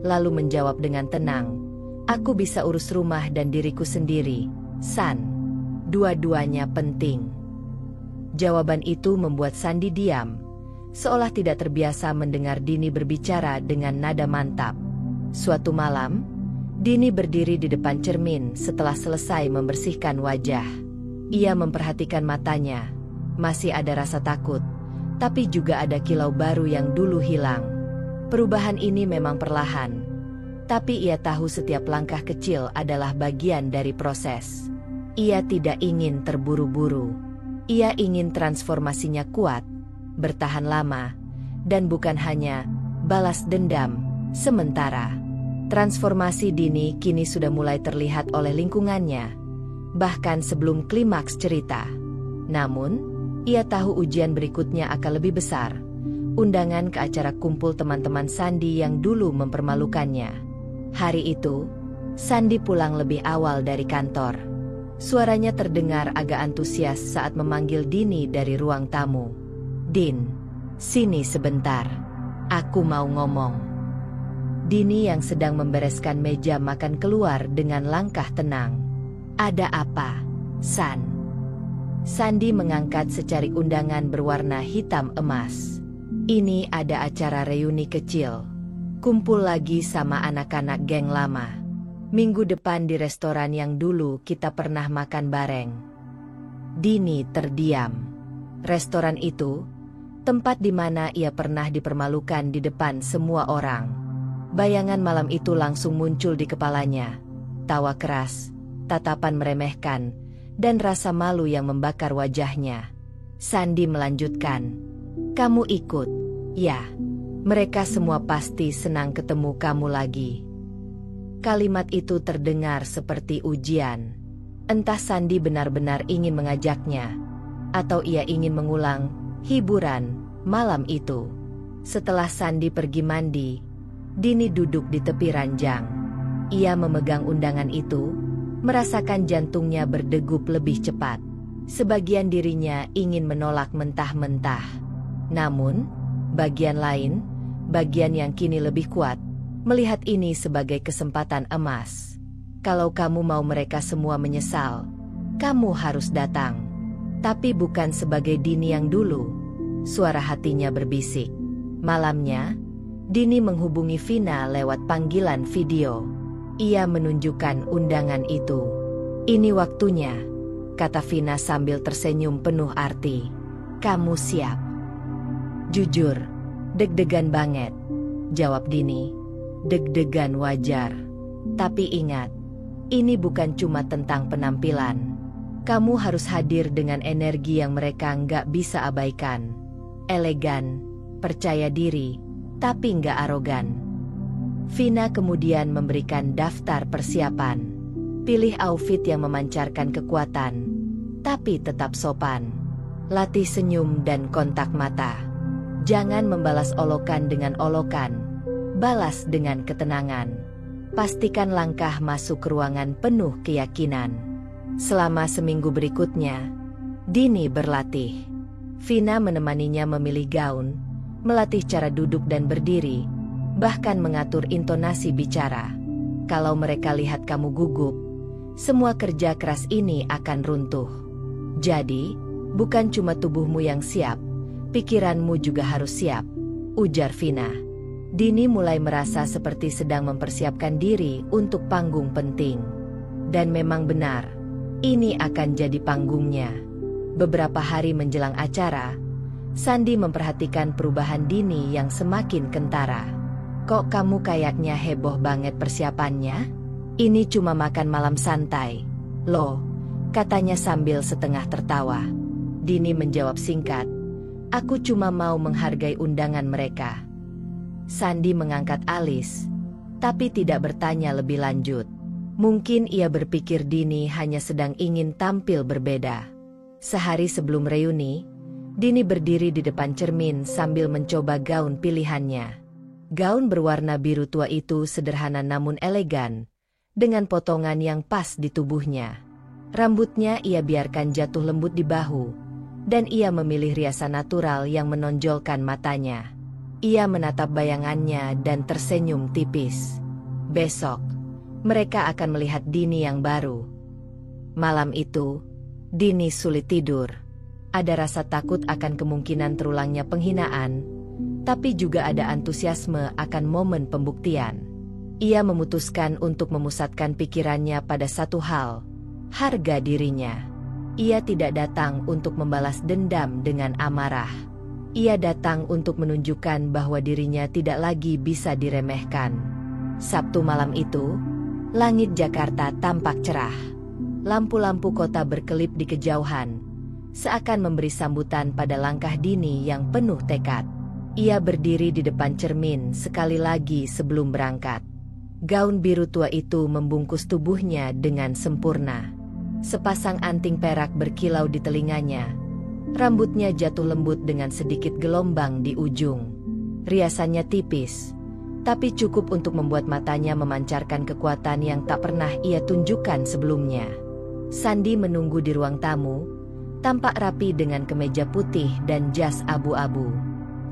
lalu menjawab dengan tenang. Aku bisa urus rumah dan diriku sendiri, San. Dua-duanya penting. Jawaban itu membuat Sandi diam, seolah tidak terbiasa mendengar Dini berbicara dengan nada mantap. Suatu malam, Dini berdiri di depan cermin setelah selesai membersihkan wajah. Ia memperhatikan matanya. Masih ada rasa takut, tapi juga ada kilau baru yang dulu hilang. Perubahan ini memang perlahan, tapi ia tahu setiap langkah kecil adalah bagian dari proses. Ia tidak ingin terburu-buru. Ia ingin transformasinya kuat, bertahan lama, dan bukan hanya balas dendam sementara. Transformasi Dini kini sudah mulai terlihat oleh lingkungannya, bahkan sebelum klimaks cerita. Namun, ia tahu ujian berikutnya akan lebih besar. Undangan ke acara kumpul teman-teman Sandi yang dulu mempermalukannya. Hari itu, Sandi pulang lebih awal dari kantor. Suaranya terdengar agak antusias saat memanggil Dini dari ruang tamu. Din, sini sebentar. Aku mau ngomong. Dini yang sedang membereskan meja makan keluar dengan langkah tenang. Ada apa, San? Sandi mengangkat secarik undangan berwarna hitam emas. Ini ada acara reuni kecil. Kumpul lagi sama anak-anak geng lama. Minggu depan di restoran yang dulu kita pernah makan bareng. Dini terdiam. Restoran itu, tempat di mana ia pernah dipermalukan di depan semua orang. Bayangan malam itu langsung muncul di kepalanya. Tawa keras, tatapan meremehkan, dan rasa malu yang membakar wajahnya. Sandi melanjutkan. Kamu ikut? Ya. Mereka semua pasti senang ketemu kamu lagi. Kalimat itu terdengar seperti ujian. Entah Sandi benar-benar ingin mengajaknya, atau ia ingin mengulang hiburan malam itu. Setelah Sandi pergi mandi, Dini duduk di tepi ranjang. Ia memegang undangan itu, merasakan jantungnya berdegup lebih cepat. Sebagian dirinya ingin menolak mentah-mentah. Namun, bagian lain, bagian yang kini lebih kuat, melihat ini sebagai kesempatan emas. Kalau kamu mau mereka semua menyesal, kamu harus datang. Tapi bukan sebagai Dini yang dulu. Suara hatinya berbisik. Malamnya, Dini menghubungi Vina lewat panggilan video. Ia menunjukkan undangan itu. Ini waktunya, kata Vina sambil tersenyum penuh arti. Kamu siap? Jujur, deg-degan banget, jawab Dini. Deg-degan wajar. Tapi ingat, ini bukan cuma tentang penampilan. Kamu harus hadir dengan energi yang mereka nggak bisa abaikan. Elegan, percaya diri, tapi nggak arogan. Vina kemudian memberikan daftar persiapan. Pilih outfit yang memancarkan kekuatan, tapi tetap sopan. Latih senyum dan kontak mata. Jangan membalas olokan dengan olokan. Balas dengan ketenangan. Pastikan langkah masuk ke ruangan penuh keyakinan. Selama seminggu berikutnya, Dini berlatih. Vina menemaninya memilih gaun, melatih cara duduk dan berdiri, bahkan mengatur intonasi bicara. Kalau mereka lihat kamu gugup, semua kerja keras ini akan runtuh. Jadi, bukan cuma tubuhmu yang siap, pikiranmu juga harus siap, ujar Vina. Dini mulai merasa seperti sedang mempersiapkan diri untuk panggung penting. Dan memang benar, ini akan jadi panggungnya. Beberapa hari menjelang acara, Sandi memperhatikan perubahan Dini yang semakin kentara. Kok kamu kayaknya heboh banget persiapannya? Ini cuma makan malam santai. Loh, katanya sambil setengah tertawa. Dini menjawab singkat, aku cuma mau menghargai undangan mereka. Sandi mengangkat alis, tapi tidak bertanya lebih lanjut. Mungkin ia berpikir Dini hanya sedang ingin tampil berbeda. Sehari sebelum reuni, Dini berdiri di depan cermin sambil mencoba gaun pilihannya. Gaun berwarna biru tua itu sederhana namun elegan, dengan potongan yang pas di tubuhnya. Rambutnya ia biarkan jatuh lembut di bahu, dan ia memilih riasan natural yang menonjolkan matanya. Ia menatap bayangannya dan tersenyum tipis. Besok, mereka akan melihat Dini yang baru. Malam itu, Dini sulit tidur. Ada rasa takut akan kemungkinan terulangnya penghinaan, tapi juga ada antusiasme akan momen pembuktian. Ia memutuskan untuk memusatkan pikirannya pada satu hal, harga dirinya. Ia tidak datang untuk membalas dendam dengan amarah. Ia datang untuk menunjukkan bahwa dirinya tidak lagi bisa diremehkan. Sabtu malam itu, langit Jakarta tampak cerah. Lampu-lampu kota berkelip di kejauhan, seakan memberi sambutan pada langkah Dini yang penuh tekad. Ia berdiri di depan cermin sekali lagi sebelum berangkat. Gaun biru tua itu membungkus tubuhnya dengan sempurna. Sepasang anting perak berkilau di telinganya. Rambutnya jatuh lembut dengan sedikit gelombang di ujung. Riasannya tipis, tapi cukup untuk membuat matanya memancarkan kekuatan yang tak pernah ia tunjukkan sebelumnya. Sandi menunggu di ruang tamu, tampak rapi dengan kemeja putih dan jas abu-abu.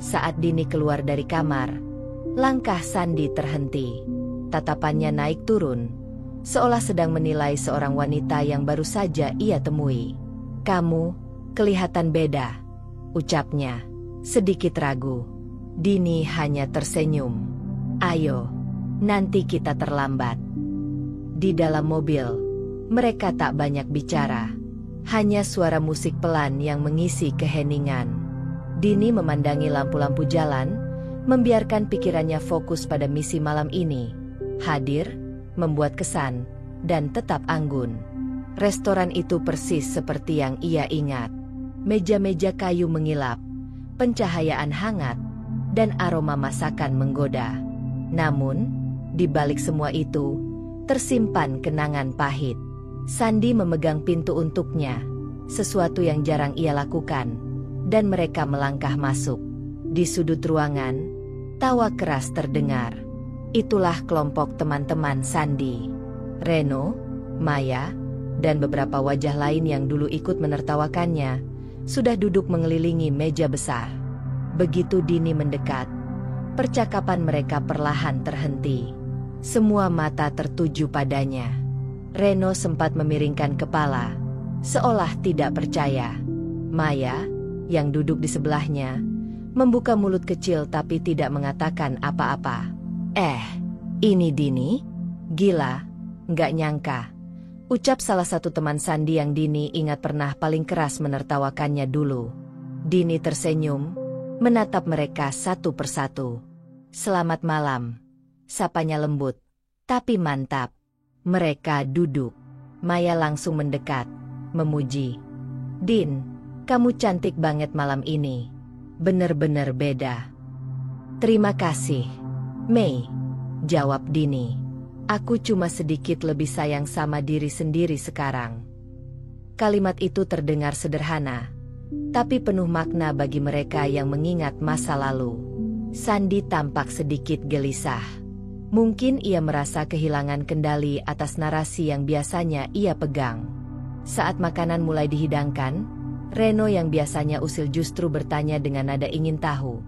Saat Dini keluar dari kamar, langkah Sandi terhenti. Tatapannya naik turun, seolah sedang menilai seorang wanita yang baru saja ia temui. "Kamu kelihatan beda," ucapnya, sedikit ragu. Dini hanya tersenyum. "Ayo, nanti kita terlambat." Di dalam mobil, mereka tak banyak bicara. Hanya suara musik pelan yang mengisi keheningan. Dini memandangi lampu-lampu jalan, membiarkan pikirannya fokus pada misi malam ini. Hadir, membuat kesan, dan tetap anggun. Restoran itu persis seperti yang ia ingat. Meja-meja kayu mengilap, pencahayaan hangat, dan aroma masakan menggoda. Namun, di balik semua itu, tersimpan kenangan pahit. Sandi memegang pintu untuknya, sesuatu yang jarang ia lakukan, dan mereka melangkah masuk. Di sudut ruangan, tawa keras terdengar. Itulah kelompok teman-teman Sandi. Reno, Maya, dan beberapa wajah lain yang dulu ikut menertawakannya, sudah duduk mengelilingi meja besar. Begitu Dini mendekat, percakapan mereka perlahan terhenti. Semua mata tertuju padanya. Reno sempat memiringkan kepala, seolah tidak percaya. Maya, yang duduk di sebelahnya, membuka mulut kecil tapi tidak mengatakan apa-apa. Ini Dini? Gila, nggak nyangka," ucap salah satu teman Sandi yang Dini ingat pernah paling keras menertawakannya dulu. Dini tersenyum, menatap mereka satu persatu. "Selamat malam," sapanya lembut, tapi mantap. Mereka duduk. Maya langsung mendekat, memuji. "Din, kamu cantik banget malam ini. Bener-bener beda." "Terima kasih, Mei," jawab Dini. "Aku cuma sedikit lebih sayang sama diri sendiri sekarang." Kalimat itu terdengar sederhana, tapi penuh makna bagi mereka yang mengingat masa lalu. Sandi tampak sedikit gelisah. Mungkin ia merasa kehilangan kendali atas narasi yang biasanya ia pegang. Saat makanan mulai dihidangkan, Reno yang biasanya usil justru bertanya dengan nada ingin tahu.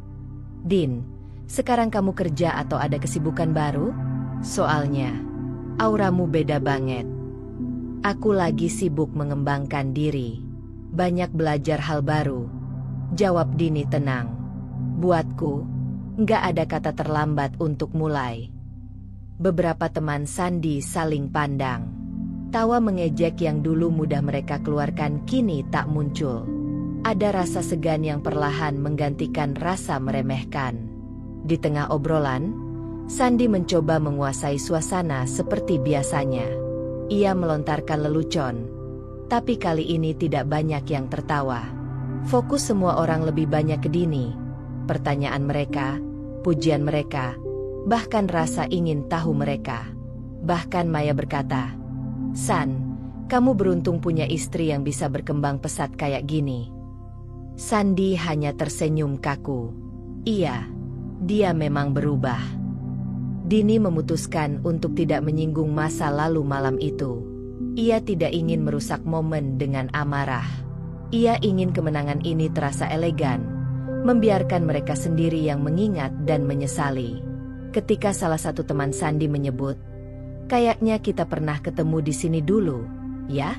"Din, sekarang kamu kerja atau ada kesibukan baru? Soalnya, auramu beda banget." "Aku lagi sibuk mengembangkan diri. Banyak belajar hal baru," jawab Dini tenang. "Buatku, nggak ada kata terlambat untuk mulai." Beberapa teman Sandi saling pandang. Tawa mengejek yang dulu mudah mereka keluarkan kini tak muncul. Ada rasa segan yang perlahan menggantikan rasa meremehkan. Di tengah obrolan, Sandi mencoba menguasai suasana seperti biasanya. Ia melontarkan lelucon, tapi kali ini tidak banyak yang tertawa. Fokus semua orang lebih banyak ke Dini. Pertanyaan mereka, pujian mereka, bahkan rasa ingin tahu mereka. Bahkan Maya berkata, "San, kamu beruntung punya istri yang bisa berkembang pesat kayak gini." Sandi hanya tersenyum kaku. Iya, dia memang berubah. Dini memutuskan untuk tidak menyinggung masa lalu malam itu. Ia tidak ingin merusak momen dengan amarah. Ia ingin kemenangan ini terasa elegan, membiarkan mereka sendiri yang mengingat dan menyesali. Ketika salah satu teman Sandy menyebut, "Kayaknya kita pernah ketemu di sini dulu, ya?"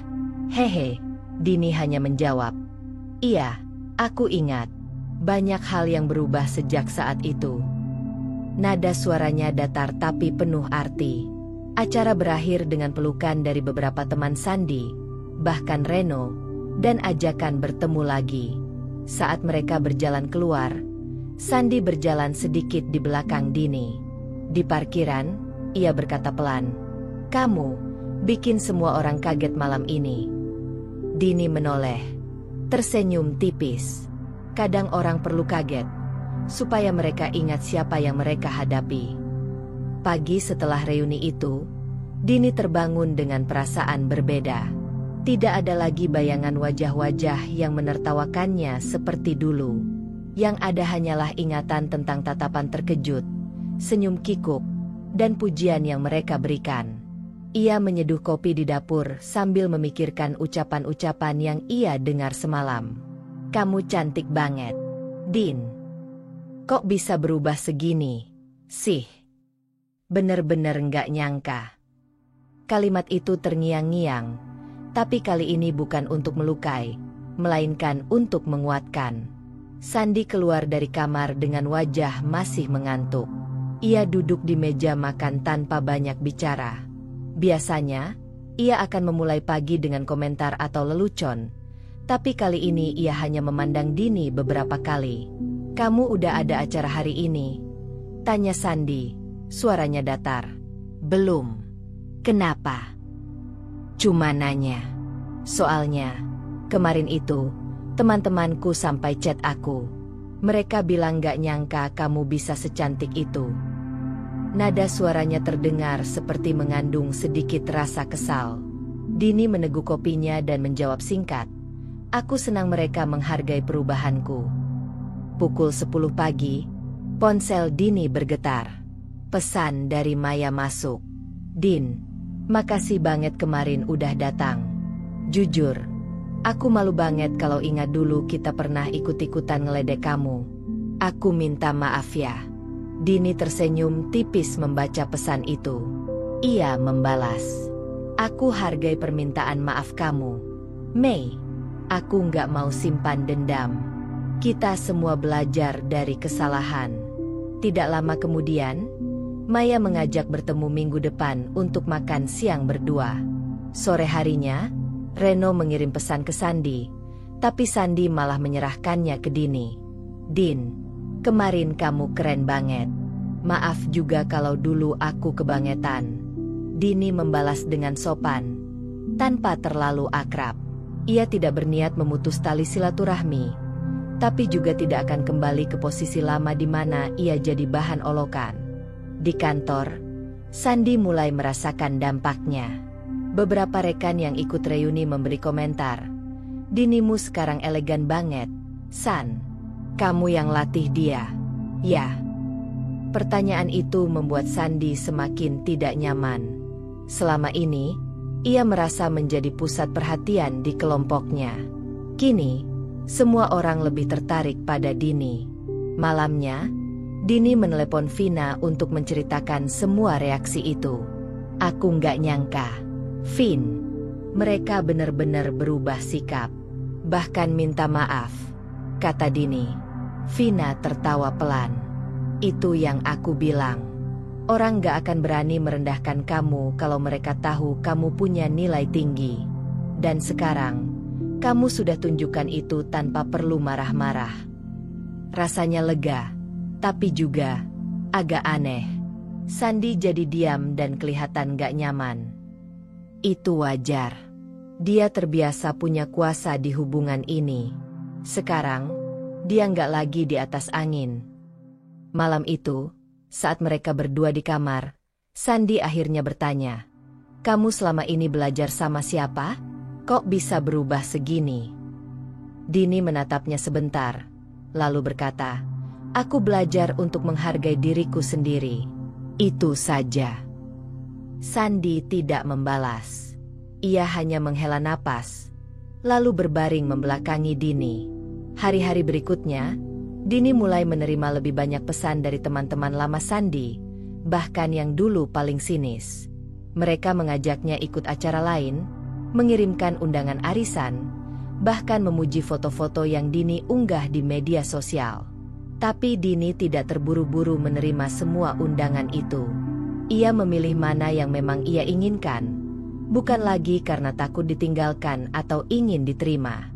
"Hehe," Dini hanya menjawab, "Iya, aku ingat. Banyak hal yang berubah sejak saat itu." Nada suaranya datar tapi penuh arti. Acara berakhir dengan pelukan dari beberapa teman Sandy, bahkan Reno, dan ajakan bertemu lagi. Saat mereka berjalan keluar, Sandy berjalan sedikit di belakang Dini. Di parkiran, ia berkata pelan, "Kamu bikin semua orang kaget malam ini." Dini menoleh, tersenyum tipis. Kadang orang perlu kaget, supaya mereka ingat siapa yang mereka hadapi. Pagi setelah reuni itu, Dini terbangun dengan perasaan berbeda. Tidak ada lagi bayangan wajah-wajah yang menertawakannya seperti dulu. Yang ada hanyalah ingatan tentang tatapan terkejut, senyum kikuk, dan pujian yang mereka berikan. Ia menyeduh kopi di dapur sambil memikirkan ucapan-ucapan yang ia dengar semalam. "Kamu cantik banget, Din. Kok bisa berubah segini, sih? Bener-bener nggak nyangka." Kalimat itu terngiang-ngiang. Tapi kali ini bukan untuk melukai, melainkan untuk menguatkan. Sandy keluar dari kamar dengan wajah masih mengantuk. Ia duduk di meja makan tanpa banyak bicara. Biasanya, ia akan memulai pagi dengan komentar atau lelucon. Tapi kali ini ia hanya memandang Dini beberapa kali. "Kamu udah ada acara hari ini?" tanya Sandy, suaranya datar. "Belum." "Kenapa?" "Cuma nanya. Soalnya, kemarin itu, teman-temanku sampai chat aku. Mereka bilang gak nyangka kamu bisa secantik itu." Nada suaranya terdengar seperti mengandung sedikit rasa kesal. Dini meneguk kopinya dan menjawab singkat, "Aku senang mereka menghargai perubahanku." Pukul 10 pagi, ponsel Dini bergetar. Pesan dari Maya masuk. "Din, makasih banget kemarin udah datang. Jujur, aku malu banget kalau ingat dulu kita pernah ikut-ikutan ngeledek kamu. Aku minta maaf ya." Dini tersenyum tipis membaca pesan itu. Ia membalas, "Aku hargai permintaan maaf kamu, Mei. Aku nggak mau simpan dendam. Kita semua belajar dari kesalahan." Tidak lama kemudian, Maya mengajak bertemu minggu depan untuk makan siang berdua. Sore harinya, Reno mengirim pesan ke Sandy, tapi Sandy malah menyerahkannya ke Dini. "Din, kemarin kamu keren banget. Maaf juga kalau dulu aku kebangetan." Dini membalas dengan sopan, tanpa terlalu akrab. Ia tidak berniat memutus tali silaturahmi, tapi juga tidak akan kembali ke posisi lama di mana ia jadi bahan olokan. Di kantor, Sandy mulai merasakan dampaknya. Beberapa rekan yang ikut reuni memberi komentar, "Dinimu sekarang elegan banget, San. Kamu yang latih dia, ya?" Pertanyaan itu membuat Sandy semakin tidak nyaman. Selama ini, ia merasa menjadi pusat perhatian di kelompoknya. Kini, semua orang lebih tertarik pada Dini. Malamnya, Dini menelepon Vina untuk menceritakan semua reaksi itu. "Aku nggak nyangka, Vin. Mereka benar-benar berubah sikap. Bahkan minta maaf," kata Dini. Vina tertawa pelan. "Itu yang aku bilang. Orang nggak akan berani merendahkan kamu kalau mereka tahu kamu punya nilai tinggi. Dan sekarang, kamu sudah tunjukkan itu tanpa perlu marah-marah." Rasanya lega, tapi juga agak aneh. Sandy jadi diam dan kelihatan gak nyaman. Itu wajar. Dia terbiasa punya kuasa di hubungan ini. Sekarang, dia nggak lagi di atas angin. Malam itu, saat mereka berdua di kamar, Sandy akhirnya bertanya, "Kamu selama ini belajar sama siapa? Kok bisa berubah segini?" Dini menatapnya sebentar, lalu berkata, "Aku belajar untuk menghargai diriku sendiri. Itu saja." Sandy tidak membalas. Ia hanya menghela napas, lalu berbaring membelakangi Dini. Hari-hari berikutnya, Dini mulai menerima lebih banyak pesan dari teman-teman lama Sandi, bahkan yang dulu paling sinis. Mereka mengajaknya ikut acara lain, mengirimkan undangan arisan, bahkan memuji foto-foto yang Dini unggah di media sosial. Tapi Dini tidak terburu-buru menerima semua undangan itu. Ia memilih mana yang memang ia inginkan, bukan lagi karena takut ditinggalkan atau ingin diterima.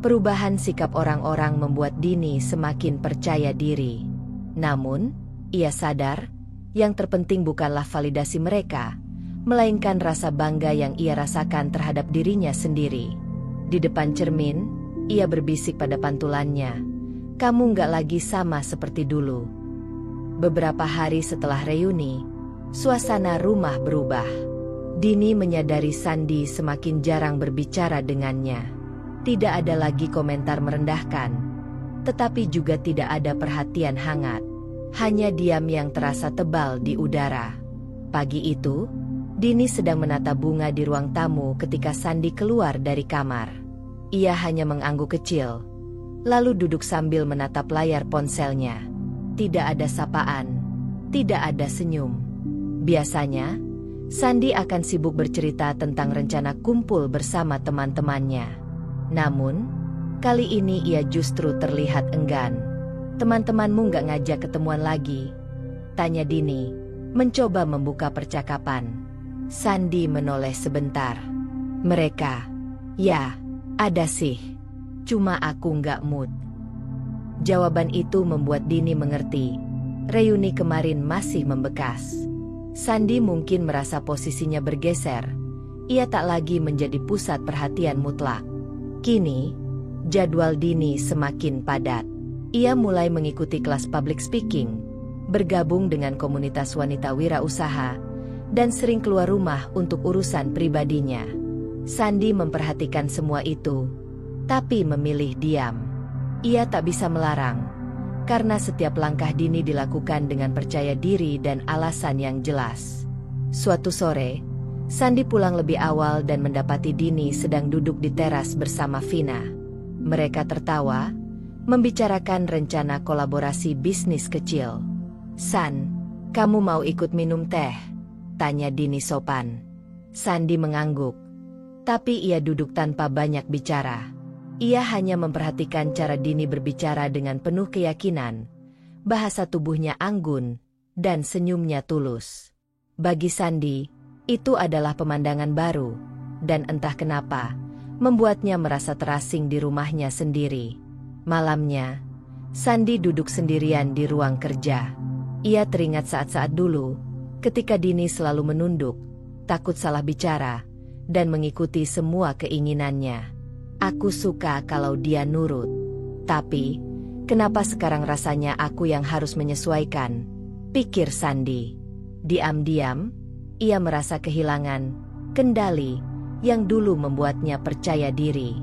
Perubahan sikap orang-orang membuat Dini semakin percaya diri. Namun, ia sadar, yang terpenting bukanlah validasi mereka, melainkan rasa bangga yang ia rasakan terhadap dirinya sendiri. Di depan cermin, ia berbisik pada pantulannya, "Kamu nggak lagi sama seperti dulu." Beberapa hari setelah reuni, suasana rumah berubah. Dini menyadari Sandi semakin jarang berbicara dengannya. Tidak ada lagi komentar merendahkan, tetapi juga tidak ada perhatian hangat. Hanya diam yang terasa tebal di udara. Pagi itu, Dini sedang menata bunga di ruang tamu ketika Sandi keluar dari kamar. Ia hanya mengangguk kecil, lalu duduk sambil menatap layar ponselnya. Tidak ada sapaan, tidak ada senyum. Biasanya, Sandi akan sibuk bercerita tentang rencana kumpul bersama teman-temannya. Namun, kali ini ia justru terlihat enggan. "Teman-temanmu nggak ngajak ketemuan lagi?" tanya Dini, mencoba membuka percakapan. Sandi menoleh sebentar. "Mereka, ya, ada sih. Cuma aku nggak mood." Jawaban itu membuat Dini mengerti. Reuni kemarin masih membekas. Sandi mungkin merasa posisinya bergeser. Ia tak lagi menjadi pusat perhatian mutlak. Kini, jadwal Dini semakin padat. Ia mulai mengikuti kelas public speaking, bergabung dengan komunitas wanita wirausaha, dan sering keluar rumah untuk urusan pribadinya. Sandi memperhatikan semua itu, tapi memilih diam. Ia tak bisa melarang, karena setiap langkah Dini dilakukan dengan percaya diri dan alasan yang jelas. Suatu sore, Sandi pulang lebih awal dan mendapati Dini sedang duduk di teras bersama Vina. Mereka tertawa, membicarakan rencana kolaborasi bisnis kecil. "San, kamu mau ikut minum teh?" tanya Dini sopan. Sandi mengangguk, tapi ia duduk tanpa banyak bicara. Ia hanya memperhatikan cara Dini berbicara dengan penuh keyakinan, bahasa tubuhnya anggun, dan senyumnya tulus. Bagi Sandi, itu adalah pemandangan baru, dan entah kenapa, membuatnya merasa terasing di rumahnya sendiri. Malamnya, Sandi duduk sendirian di ruang kerja. Ia teringat saat-saat dulu, ketika Dini selalu menunduk, takut salah bicara, dan mengikuti semua keinginannya. "Aku suka kalau dia nurut. Tapi, kenapa sekarang rasanya aku yang harus menyesuaikan?" pikir Sandi. Diam-diam, ia merasa kehilangan kendali yang dulu membuatnya percaya diri.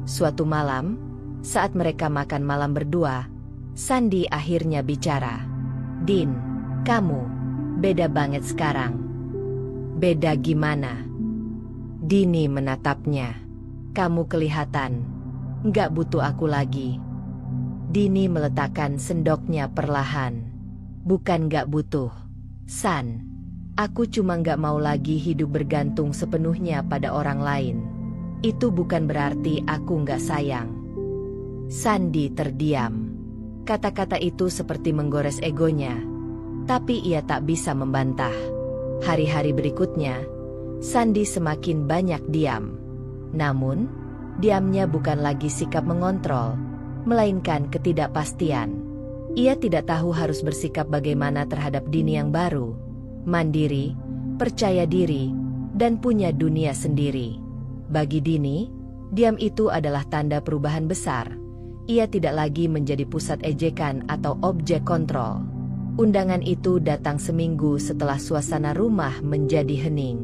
Suatu malam, saat mereka makan malam berdua, Sandi akhirnya bicara. "Din, kamu beda banget sekarang." "Beda gimana?" Dini menatapnya. "Kamu kelihatan nggak butuh aku lagi." Dini meletakkan sendoknya perlahan. "Bukan nggak butuh, San. Aku cuma nggak mau lagi hidup bergantung sepenuhnya pada orang lain. Itu bukan berarti aku nggak sayang." Sandi terdiam. Kata-kata itu seperti menggores egonya, tapi ia tak bisa membantah. Hari-hari berikutnya, Sandi semakin banyak diam. Namun, diamnya bukan lagi sikap mengontrol, melainkan ketidakpastian. Ia tidak tahu harus bersikap bagaimana terhadap Dini yang baru, mandiri, percaya diri, dan punya dunia sendiri. Bagi Dini, diam itu adalah tanda perubahan besar. Ia tidak lagi menjadi pusat ejekan atau objek kontrol. Undangan itu datang seminggu setelah suasana rumah menjadi hening.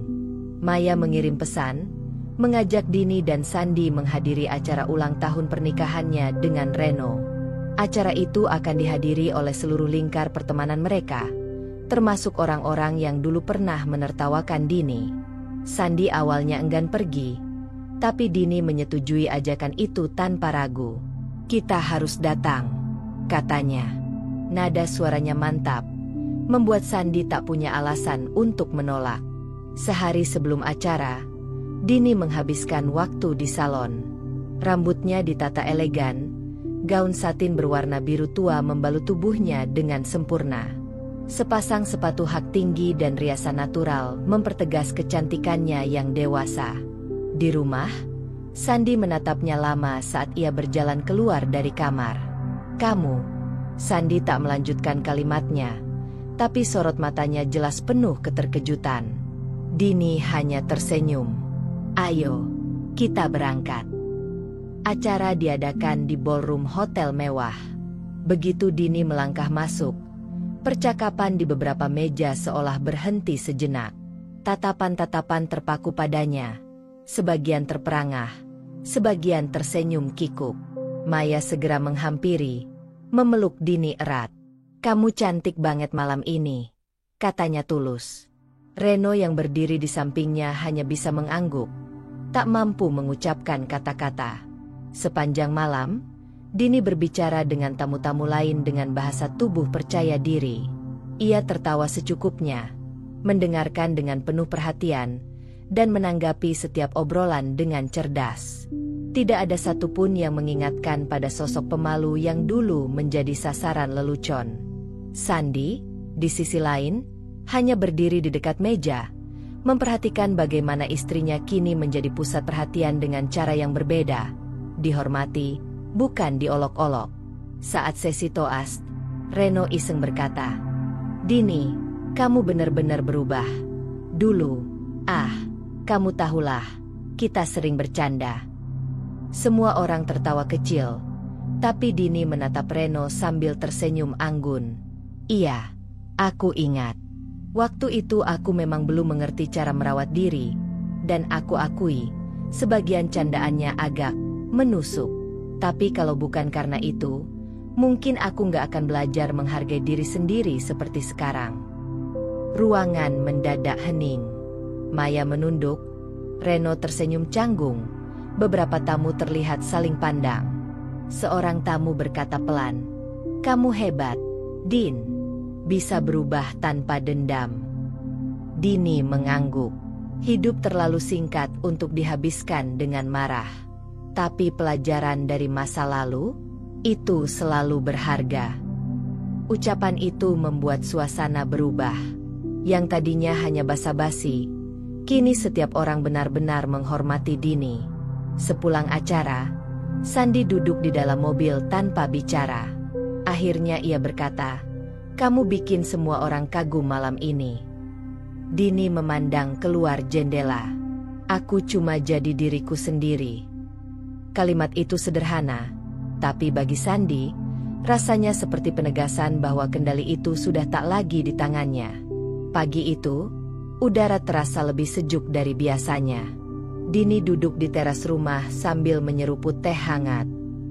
Maya mengirim pesan, mengajak Dini dan Sandi menghadiri acara ulang tahun pernikahannya dengan Reno. Acara itu akan dihadiri oleh seluruh lingkar pertemanan mereka, termasuk orang-orang yang dulu pernah menertawakan Dini. Sandi awalnya enggan pergi, Tapi Dini menyetujui ajakan itu tanpa ragu. "Kita harus datang," katanya. Nada suaranya mantap, membuat Sandi tak punya alasan untuk menolak. Sehari sebelum acara, Dini menghabiskan waktu di salon. Rambutnya ditata elegan, gaun satin berwarna biru tua membalut tubuhnya dengan sempurna. Sepasang sepatu hak tinggi dan riasan natural mempertegas kecantikannya yang dewasa. Di rumah, Sandi menatapnya lama saat ia berjalan keluar dari kamar. "Kamu?" Sandi tak melanjutkan kalimatnya, tapi sorot matanya jelas penuh keterkejutan. Dini hanya tersenyum. "Ayo, kita berangkat." Acara diadakan di ballroom hotel mewah. Begitu Dini melangkah masuk, percakapan di beberapa meja seolah berhenti sejenak. Tatapan-tatapan terpaku padanya. Sebagian terperangah, sebagian tersenyum kikuk. Maya segera menghampiri, memeluk Dini erat. "Kamu cantik banget malam ini," katanya tulus. Reno yang berdiri di sampingnya hanya bisa mengangguk, tak mampu mengucapkan kata-kata. Sepanjang malam, Dini berbicara dengan tamu-tamu lain dengan bahasa tubuh percaya diri. Ia tertawa secukupnya, mendengarkan dengan penuh perhatian, dan menanggapi setiap obrolan dengan cerdas. Tidak ada satupun yang mengingatkan pada sosok pemalu yang dulu menjadi sasaran lelucon. Sandi, di sisi lain, hanya berdiri di dekat meja, memperhatikan bagaimana istrinya kini menjadi pusat perhatian dengan cara yang berbeda. Dihormati, bukan diolok-olok. Saat sesi toast, Reno iseng berkata, "Dini, kamu benar-benar berubah. Dulu, kamu tahulah, kita sering bercanda." Semua orang tertawa kecil, tapi Dini menatap Reno sambil tersenyum anggun. "Iya, aku ingat. Waktu itu aku memang belum mengerti cara merawat diri, dan aku akui, sebagian candaannya agak menusuk. Tapi kalau bukan karena itu, mungkin aku nggak akan belajar menghargai diri sendiri seperti sekarang." Ruangan mendadak hening. Maya menunduk, Reno tersenyum canggung, beberapa tamu terlihat saling pandang. Seorang tamu berkata pelan, "Kamu hebat, Din. Bisa berubah tanpa dendam." Dini mengangguk. Hidup terlalu singkat untuk dihabiskan dengan marah. Tapi pelajaran dari masa lalu, itu selalu berharga. Ucapan itu membuat suasana berubah. Yang tadinya hanya basa-basi, kini setiap orang benar-benar menghormati Dini. Sepulang acara, Sandi duduk di dalam mobil tanpa bicara. Akhirnya ia berkata, "Kamu bikin semua orang kagum malam ini." Dini memandang keluar jendela. "Aku cuma jadi diriku sendiri." Kalimat itu sederhana, tapi bagi Sandi, rasanya seperti penegasan bahwa kendali itu sudah tak lagi di tangannya. Pagi itu, udara terasa lebih sejuk dari biasanya. Dini duduk di teras rumah sambil menyeruput teh hangat.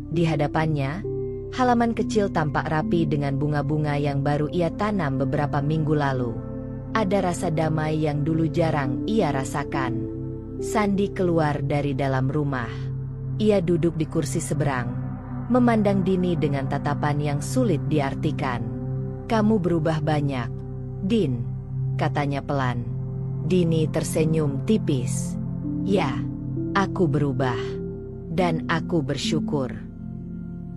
Di hadapannya, halaman kecil tampak rapi dengan bunga-bunga yang baru ia tanam beberapa minggu lalu. Ada rasa damai yang dulu jarang ia rasakan. Sandi keluar dari dalam rumah. Ia duduk di kursi seberang, memandang Dini dengan tatapan yang sulit diartikan. "Kamu berubah banyak, Din," katanya pelan. Dini tersenyum tipis. "Ya, aku berubah. Dan aku bersyukur."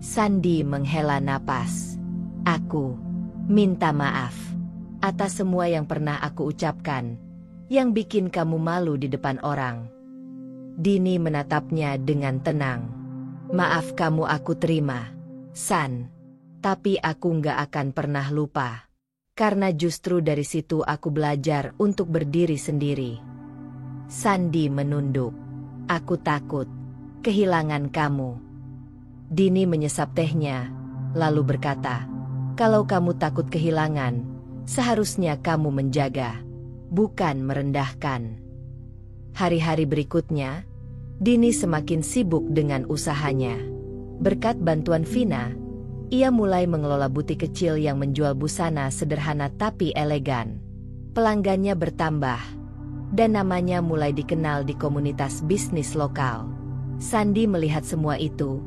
Sandi menghela napas. "Aku minta maaf atas semua yang pernah aku ucapkan, yang bikin kamu malu di depan orang." Dini menatapnya dengan tenang. "Maaf kamu aku terima, San. Tapi aku nggak akan pernah lupa. Karena justru dari situ aku belajar untuk berdiri sendiri." Sandi menunduk. "Aku takut kehilangan kamu." Dini menyesap tehnya, lalu berkata, "Kalau kamu takut kehilangan, seharusnya kamu menjaga, bukan merendahkan." Hari-hari berikutnya, Dini semakin sibuk dengan usahanya. Berkat bantuan Vina, ia mulai mengelola butik kecil yang menjual busana sederhana tapi elegan. Pelanggannya bertambah, dan namanya mulai dikenal di komunitas bisnis lokal. Sandi melihat semua itu,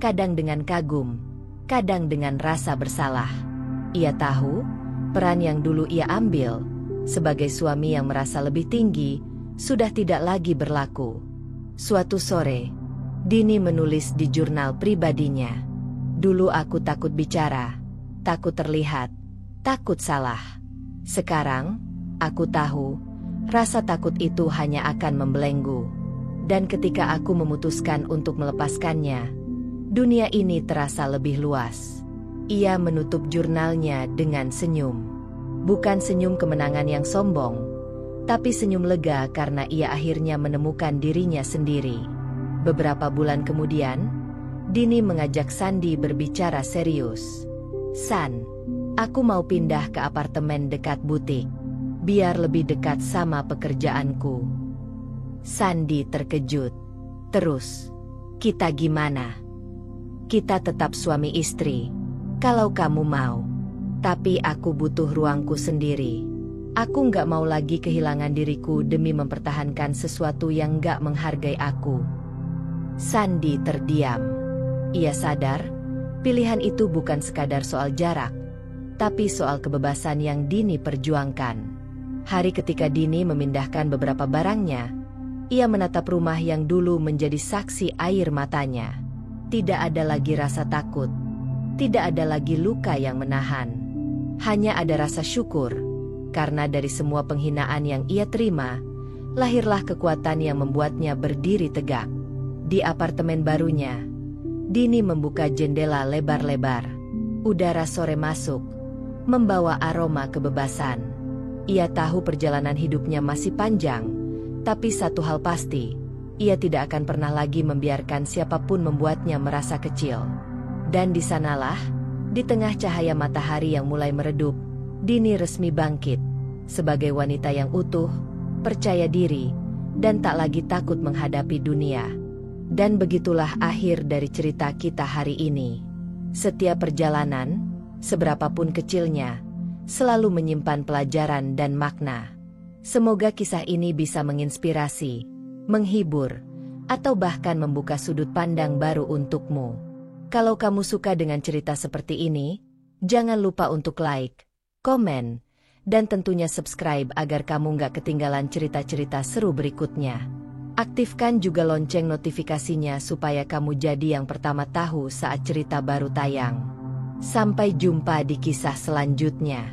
kadang dengan kagum, kadang dengan rasa bersalah. Ia tahu, peran yang dulu ia ambil, sebagai suami yang merasa lebih tinggi, sudah tidak lagi berlaku. Suatu sore, Dini menulis di jurnal pribadinya, "Dulu aku takut bicara, takut terlihat, takut salah. Sekarang, aku tahu, rasa takut itu hanya akan membelenggu. Dan ketika aku memutuskan untuk melepaskannya, dunia ini terasa lebih luas." Ia menutup jurnalnya dengan senyum. Bukan senyum kemenangan yang sombong, tapi senyum lega karena ia akhirnya menemukan dirinya sendiri. Beberapa bulan kemudian, Dini mengajak Sandi berbicara serius. "San, aku mau pindah ke apartemen dekat butik, biar lebih dekat sama pekerjaanku." Sandi terkejut. "Terus, kita gimana?" "Kita tetap suami istri, kalau kamu mau. Tapi aku butuh ruangku sendiri. Aku nggak mau lagi kehilangan diriku demi mempertahankan sesuatu yang nggak menghargai aku." Sandi terdiam. Ia sadar, pilihan itu bukan sekadar soal jarak, tapi soal kebebasan yang Dini perjuangkan. Hari ketika Dini memindahkan beberapa barangnya, ia menatap rumah yang dulu menjadi saksi air matanya. Tidak ada lagi rasa takut, tidak ada lagi luka yang menahan. Hanya ada rasa syukur, karena dari semua penghinaan yang ia terima, lahirlah kekuatan yang membuatnya berdiri tegak. Di apartemen barunya, Dini membuka jendela lebar-lebar. Udara sore masuk, membawa aroma kebebasan. Ia tahu perjalanan hidupnya masih panjang, tapi satu hal pasti, ia tidak akan pernah lagi membiarkan siapapun membuatnya merasa kecil. Dan di sanalah, di tengah cahaya matahari yang mulai meredup, Dini resmi bangkit, sebagai wanita yang utuh, percaya diri, dan tak lagi takut menghadapi dunia. Dan begitulah akhir dari cerita kita hari ini. Setiap perjalanan, seberapapun kecilnya, selalu menyimpan pelajaran dan makna. Semoga kisah ini bisa menginspirasi, menghibur, atau bahkan membuka sudut pandang baru untukmu. Kalau kamu suka dengan cerita seperti ini, jangan lupa untuk like, komen, dan tentunya subscribe agar kamu nggak ketinggalan cerita-cerita seru berikutnya. Aktifkan juga lonceng notifikasinya supaya kamu jadi yang pertama tahu saat cerita baru tayang. Sampai jumpa di kisah selanjutnya.